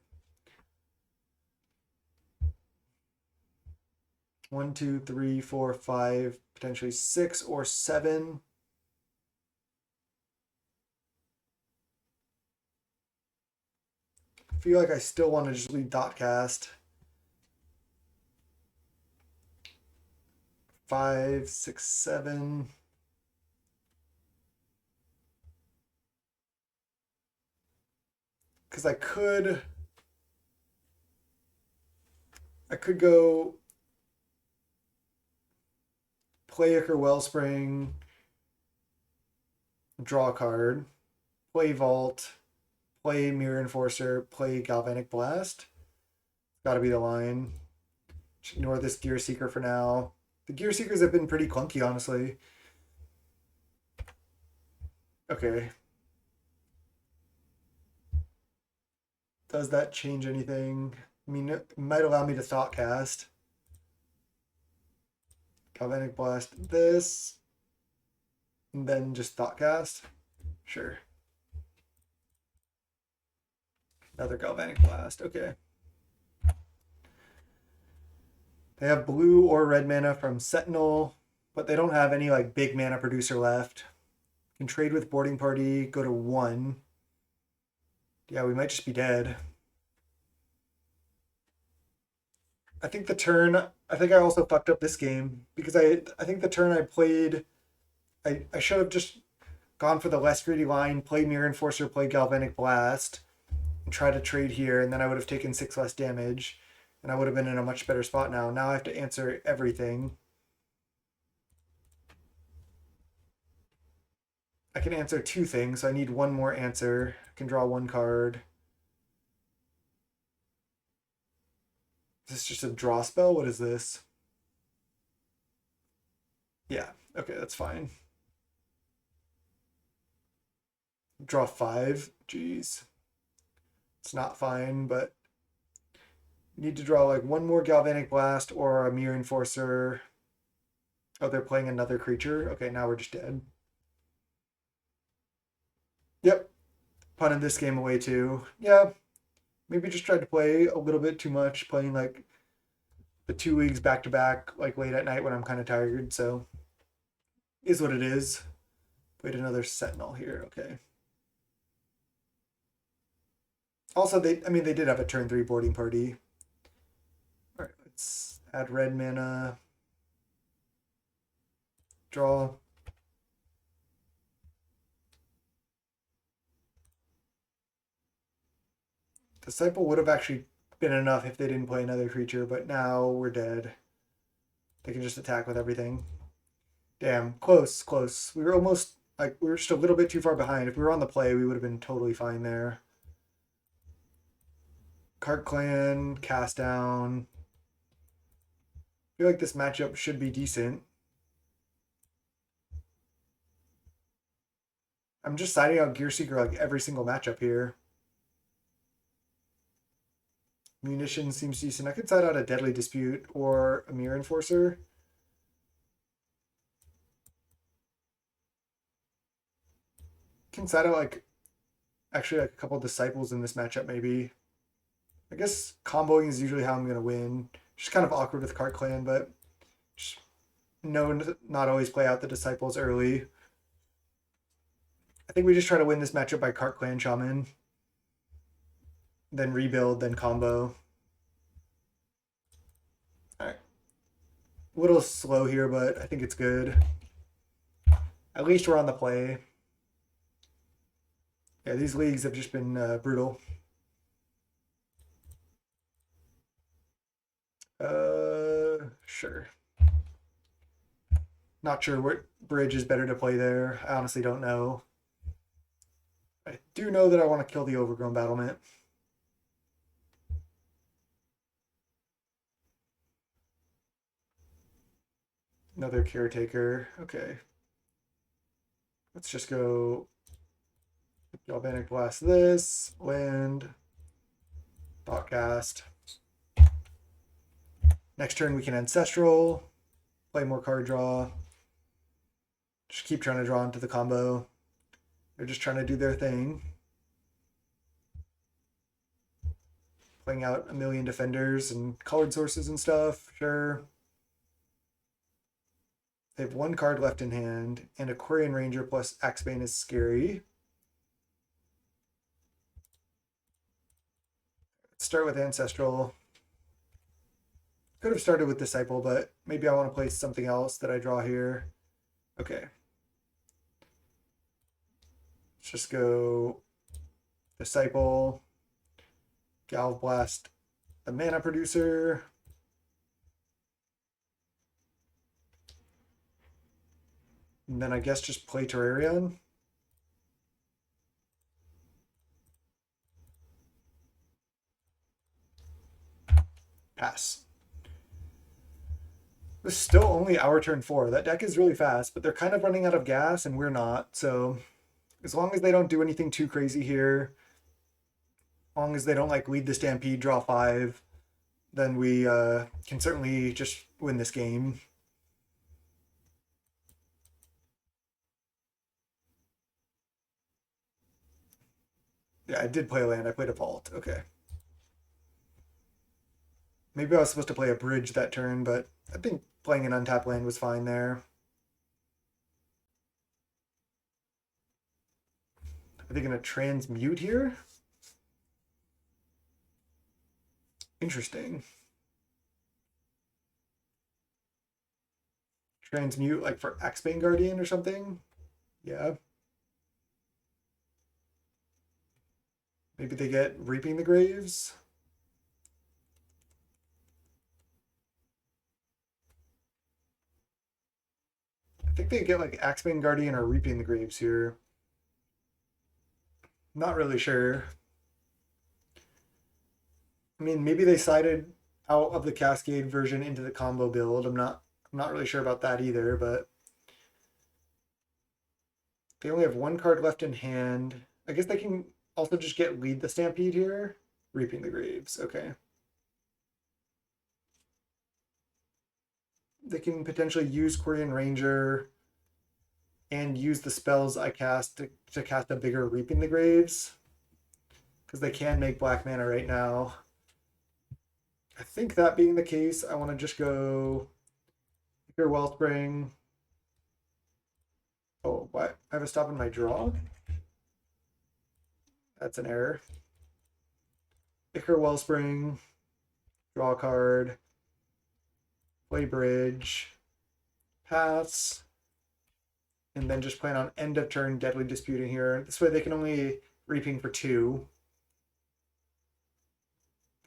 1, 2, 3, 4, 5, potentially 6 or 7. I feel like I still want to just lead Thoughtcast. 5, 6, 7. Because I could I could go play Ichor Wellspring, draw a card, play Vault, play Mirror Enforcer, play Galvanic Blast. Gotta be the line. Just ignore this Gear Seeker for now. The Gear Seekers have been pretty clunky, honestly. Okay. Does that change anything? I mean, it might allow me to Thoughtcast. Galvanic Blast this. And then just Thoughtcast. Sure. Another Galvanic Blast. Okay. They have blue or red mana from Sentinel, but they don't have any like big mana producer left. Can trade with Boarding Party, go to 1. Yeah, we might just be dead. I think I also fucked up this game because I think the turn I played, I should have just gone for the less greedy line, play Mirror Enforcer, play Galvanic Blast, and try to trade here, and then I would have taken 6 less damage, and I would have been in a much better spot now. Now I have to answer everything. I can answer 2 things, so I need 1 more answer. I can draw 1 card. Is this just a draw spell? What is this? Yeah, okay, that's fine. Draw 5. Jeez. It's not fine, but need to draw like 1 more Galvanic Blast or a Mirror Enforcer. Oh, they're playing another creature? Okay, now we're just dead. Yep. Punted this game away too. Yeah. Maybe just tried to play a little bit too much, playing like the 2 leagues back to back, like late at night when I'm kind of tired. So, is what it is. Played another Sentinel here. Okay. Also, they did have a turn 3 Boarding Party. All right, let's add red mana. Draw. Disciple would have actually been enough if they didn't play another creature, but now we're dead. They can just attack with everything. Damn, close, close. We were almost, like, we were just a little bit too far behind. If we were on the play, we would have been totally fine there. Cart Clan, cast down. I feel like this matchup should be decent. I'm just siding out Gear Seeker like every single matchup here. Munition seems decent. I could side out a Deadly Dispute or a Mirror Enforcer. Can side out like actually like a couple of Disciples in this matchup maybe. I guess comboing is usually how I'm gonna win. Just kind of awkward with Cart Clan, but just not always play out the Disciples early. I think we just try to win this matchup by Cart Clan Shaman. Then rebuild, then combo. Alright. A little slow here, but I think it's good. At least we're on the play. Yeah, these leagues have just been brutal. Sure. Not sure what bridge is better to play there. I honestly don't know. I do know that I want to kill the Overgrown Battlement. Another Caretaker. Okay. Let's just go Galvanic Blast this. Land. Thoughtcast. Next turn we can Ancestral. Play more card draw. Just keep trying to draw into the combo. They're just trying to do their thing. Playing out a million defenders and colored sources and stuff, sure. They have 1 card left in hand, and Aquarian Ranger plus Axebane is scary. Let's start with Ancestral. Could have started with Disciple, but maybe I want to play something else that I draw here. Okay. Let's just go Disciple, Galv Blast, the mana producer, And then I guess just play Terrarion. Pass. This is still only our turn 4. That deck is really fast, but they're kind of running out of gas and we're not. So as long as they don't do anything too crazy here, as long as they don't like lead the Stampede, draw 5, then we can certainly just win this game. Yeah, I did play a land. I played a vault. Okay. Maybe I was supposed to play a bridge that turn, but I think playing an untapped land was fine there. Are they going to transmute here? Interesting. Transmute like for Axebane Guardian or something? Yeah. Maybe they get Reaping the Graves? I think they get like Axebane Guardian or Reaping the Graves here. Not really sure. I mean, maybe they sided out of the Cascade version into the combo build. I'm not really sure about that either, but they only have one card left in hand. I guess they can also just get Lead the Stampede here. Reaping the Graves. Okay. They can potentially use Quirion Ranger and use the spells I cast to cast a bigger Reaping the Graves. Because they can make black mana right now. I think that being the case, I want to just go Your Wellspring. Oh, what? I have a stop in my draw? That's an error. Ichor Wellspring, draw a card, play bridge, pass, and then just plan on end of turn Deadly Disputing here. This way they can only Reaping for 2.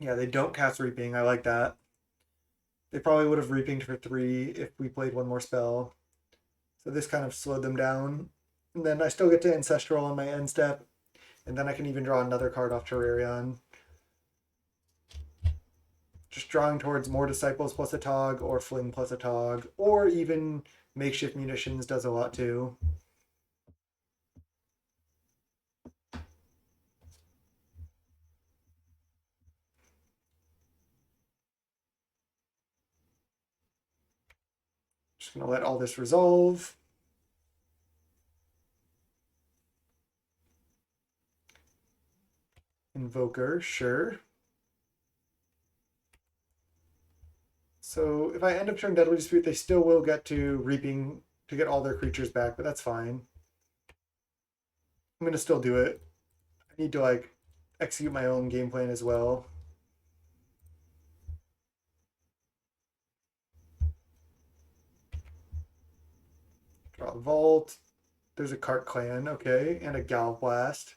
Yeah, they don't cast Reaping. I like that. They probably would have Reapinged for 3 if we played one more spell. So this kind of slowed them down. And then I still get to Ancestral on my end step. And then I can even draw another card off Terrarion. Just drawing towards more Disciples plus a Tog, or Fling plus a Tog, or even Makeshift Munitions does a lot too. Just gonna let all this resolve. Invoker, sure. So if I end up turn Deadly Dispute, they still will get to Reaping to get all their creatures back, but that's fine. I'm gonna still do it. I need to like execute my own game plan as well. Draw a Vault. There's a Cart Clan, okay, and a Gal Blast.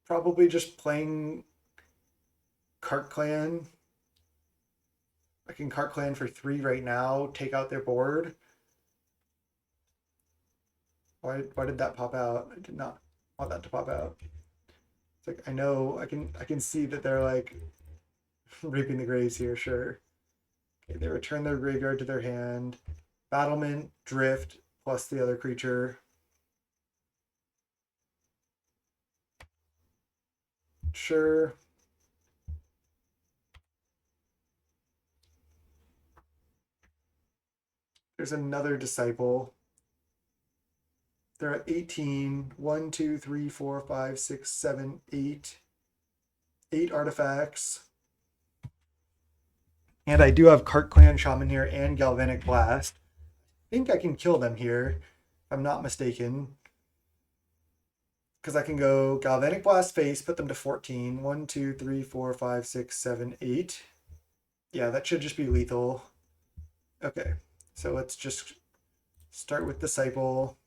Probably just playing Cart Clan. I can Cart Clan for 3 right now, take out their board. Why did that pop out? I did not want that to pop out. It's like I know I can see that they're like Reaping the Graves here, sure. Okay, they return their graveyard to their hand. Battlement, Drift, plus the other creature. Sure. There's another Disciple. They're at 18. 1, 2, 3, 4, 5, 6, 7, 8. 8 artifacts. And I do have Cart Clan Shaman here and Galvanic Blast. I think I can kill them here, if I'm not mistaken. Because I can go Galvanic Blast face, put them to 14. 1, 2, 3, 4, 5, 6, 7, 8. Yeah, that should just be lethal. Okay, so let's just start with Disciple.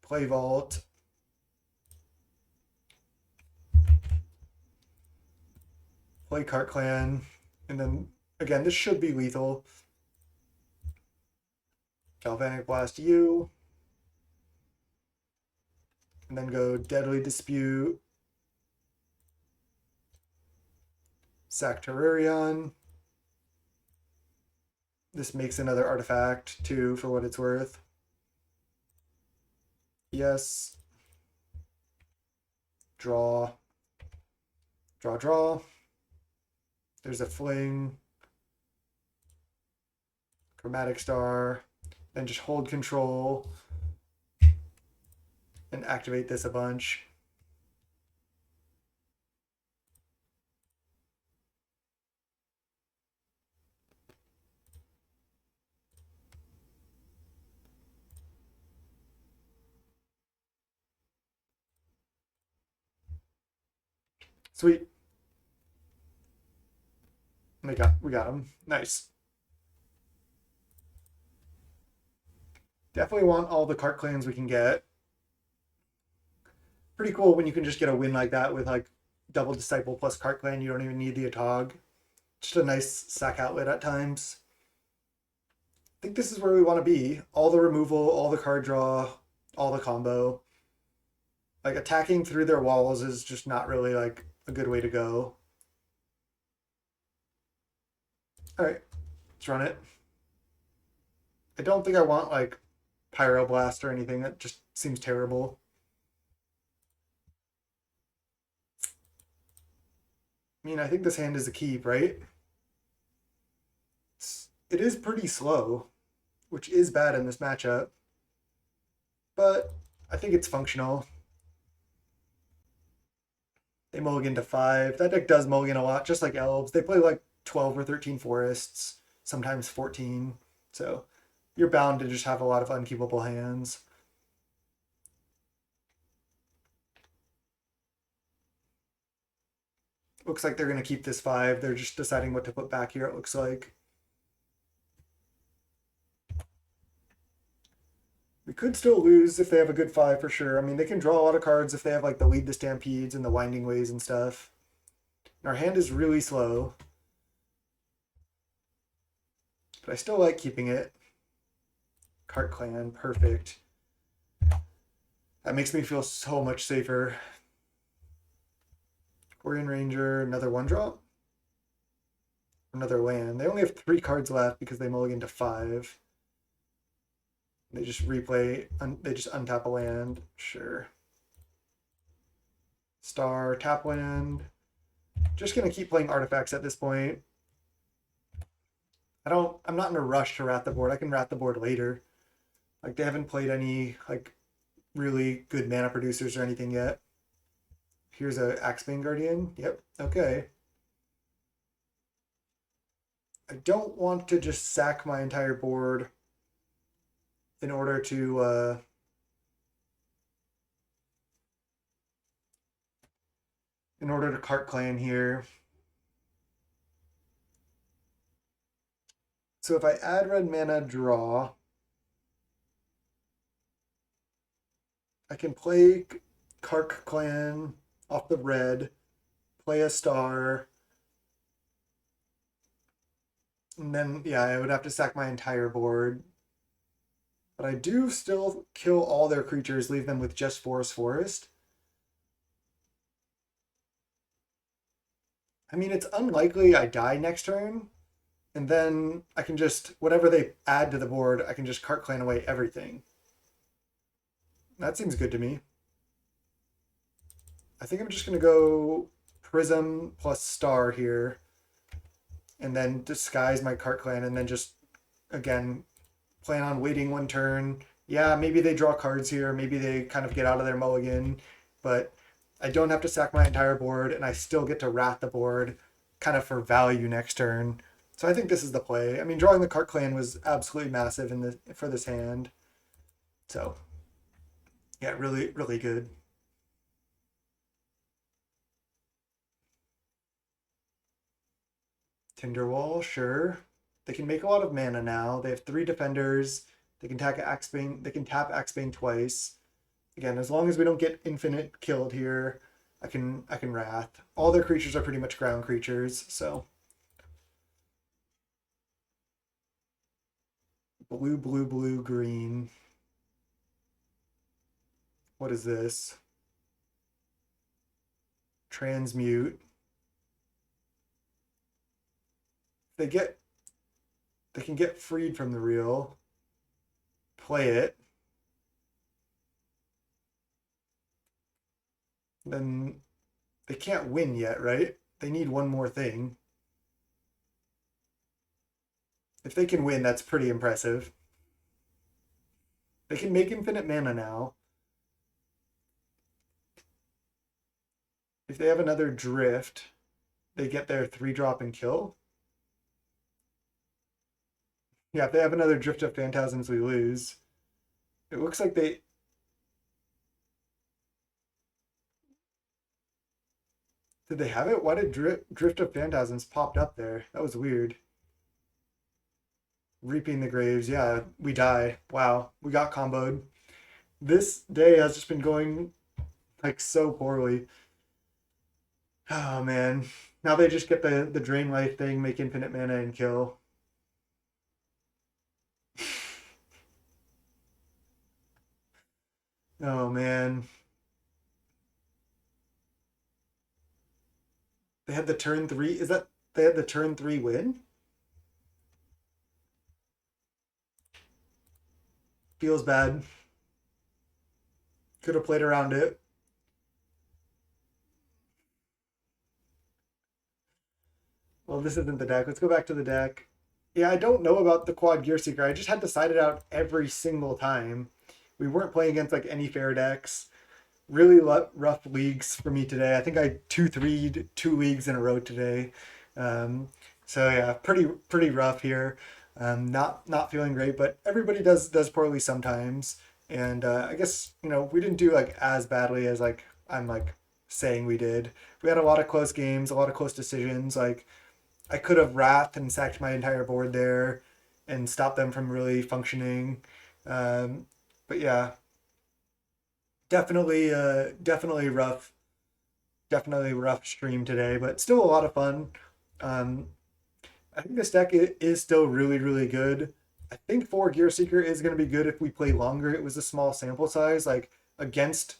Play Vault. Play Cart Clan. And then Again, this should be lethal. Galvanic Blast you. And then go Deadly Dispute. Sack Terrarion. This makes another artifact too, for what it's worth. Yes. Draw. Draw, draw. There's a Fling. Chromatic Star. Then just hold control and activate this a bunch. Sweet. We got him. Nice. Definitely want all the cart clans we can get. Pretty cool when you can just get a win like that with like double disciple plus cart clan. You don't even need the Atog. Just a nice sack outlet at times. I think this is where we want to be. All the removal, all the card draw, all the combo. Like attacking through their walls is just not really like a good way to go. All right, let's run it. I don't think I want like Pyroblast or anything. That just seems terrible. I mean, I think this hand is a keep, right? It is pretty slow, which is bad in this matchup. But I think it's functional. They mulligan to 5. That deck does mulligan a lot, just like Elves. They play like 12 or 13 forests, sometimes 14. So you're bound to just have a lot of unkeepable hands. Looks like they're going to keep this 5. They're just deciding what to put back here, it looks like. We could still lose if they have a good 5 for sure. I mean, they can draw a lot of cards if they have like the Lead the Stampedes and the Winding Ways and stuff. And our hand is really slow. But I still like keeping it. Cart Clan, perfect. That makes me feel so much safer. Quarian Ranger, another 1-drop. Another land. They only have 3 cards left because they mulligan to 5. They just replay, they just untap a land. Sure. Star, tap land. Just gonna keep playing artifacts at this point. I'm not in a rush to rat the board. I can rat the board later. Like they haven't played any like really good mana producers or anything yet. Here's a Axebane Guardian. Yep, okay. I don't want to just sack my entire board in order to cart clan here. So if I add red mana, draw, I can play Kark Clan off the red, play a star, and then, yeah, I would have to sack my entire board. But I do still kill all their creatures, leave them with just Forest. I mean, it's unlikely I die next turn, and then I can just, whatever they add to the board, I can just Cart Clan away everything. That seems good to me. I think I'm just going to go Prism plus Star here, and then disguise my Cart Clan, and then just, again, plan on waiting 1 turn. Yeah, maybe they draw cards here, maybe they kind of get out of their mulligan, but I don't have to sack my entire board, and I still get to rat the board kind of for value next turn. So I think this is the play. I mean, drawing the Cart Clan was absolutely massive for this hand. So, yeah, really, really good. Tinderwall, sure. They can make a lot of mana now. They have 3 defenders. They can tap Axebane. They can tap Axebane twice. Again, as long as we don't get infinite killed here, I can Wrath. All their creatures are pretty much ground creatures, so Blue, blue, blue, green. What is this? Transmute. They get they can get freed from the reel. Play it. Then they can't win yet, right? They need one more thing. If they can win, that's pretty impressive. They can make infinite mana now. If they have another drift, they get their 3-drop and kill. Yeah, if they have another drift of Phantasms, we lose. It looks like they... Did they have it? Why did Drift of Phantasms popped up there? That was weird. Reaping the Graves. Yeah, we die. Wow, we got comboed. This day has just been going like so poorly. Oh man. Now they just get the drain life thing, make infinite mana and kill. Oh man. They had the turn 3. Is that they had the turn 3 win? Feels bad. Could have played around it. Well, this isn't the deck. Let's go back to the deck. Yeah, I don't know about the quad Gear Seeker. I just had to side it out every single time. We weren't playing against like any fair decks. Really rough leagues for me today. I think I 2-3'd 2 leagues in a row today. Um, so yeah, pretty rough here. Not feeling great, but everybody does poorly sometimes. And I guess we didn't do like as badly as like I'm like saying we did. We had a lot of close games, a lot of close decisions. Like I could have wrathed and sacked my entire board there and stopped them from really functioning. Um, but yeah, definitely rough stream today, but still a lot of fun. Um, I think this deck is still really good. I think 4 Gear Seeker is going to be good if we play longer. It was a small sample size, like against,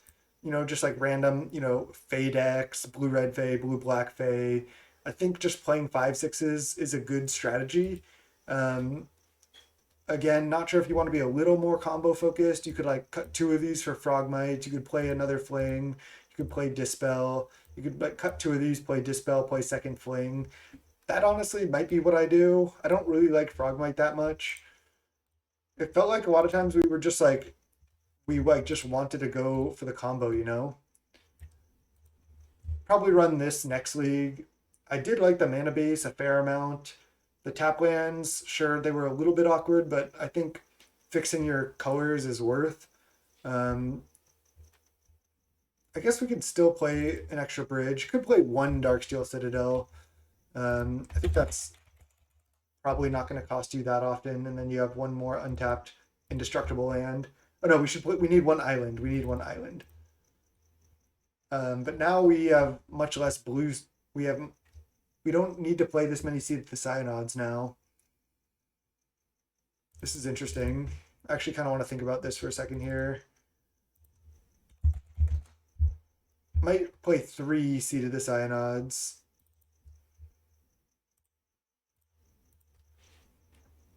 just like random, Fey decks, blue red Fey, blue black Fey. I think just playing 5/6s is a good strategy. Um, Again, not sure if you want to be a little more combo focused. You could like cut 2 of these for Frogmite. You could play another Fling. You could play Dispel. You could like cut 2 of these, play Dispel, play second Fling. That honestly might be what I do. I don't really like Frogmite that much. It felt like a lot of times we were just like we like just wanted to go for the combo. Probably run this next league. I did like the mana base a fair amount. The tap lands, sure, they were a little bit awkward, but I think fixing your colors is worth. Um, I guess we could still play an extra bridge. Could play one Darksteel Citadel. I think that's probably not going to cost you that often, and then you have one more untapped indestructible land. Oh no, we need one island. We need one island. But now we have much less blues. We don't need to play this many Seed of the Synods now. This is interesting. I actually kind of want to think about this for a second here. Might play 3 Seed of the Synods.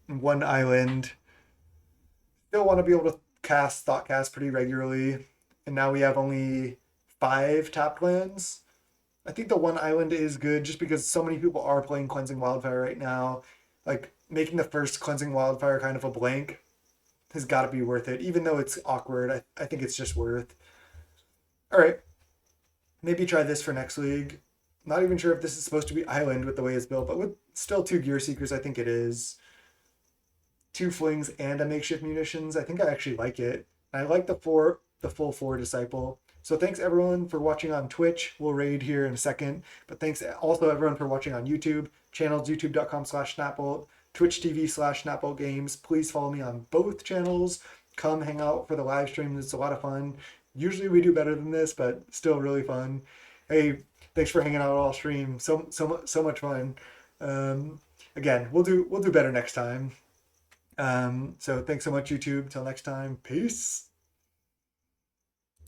One island. Still want to be able to cast Thoughtcast pretty regularly. And now we have only 5 tapped lands. I think the one island is good just because so many people are playing Cleansing Wildfire right now. Like making the first Cleansing Wildfire kind of a blank has got to be worth it. Even though it's awkward, I think it's just worth. All right, maybe try this for next league. Not even sure if this is supposed to be island with the way it's built, but with still 2 Gear Seekers, I think it is. 2 Flings and a makeshift munitions. I think I actually like it. And I like the full 4 Disciple. So thanks everyone for watching on Twitch. We'll raid here in a second. But thanks also everyone for watching on YouTube. Channels youtube.com/snapbolt, Twitch TV/snapbolt games. Please follow me on both channels. Come hang out for the live stream. It's a lot of fun. Usually we do better than this, but still really fun. Hey, thanks for hanging out all stream. So much fun. Again, we'll do better next time. So thanks so much, YouTube. Till next time, peace.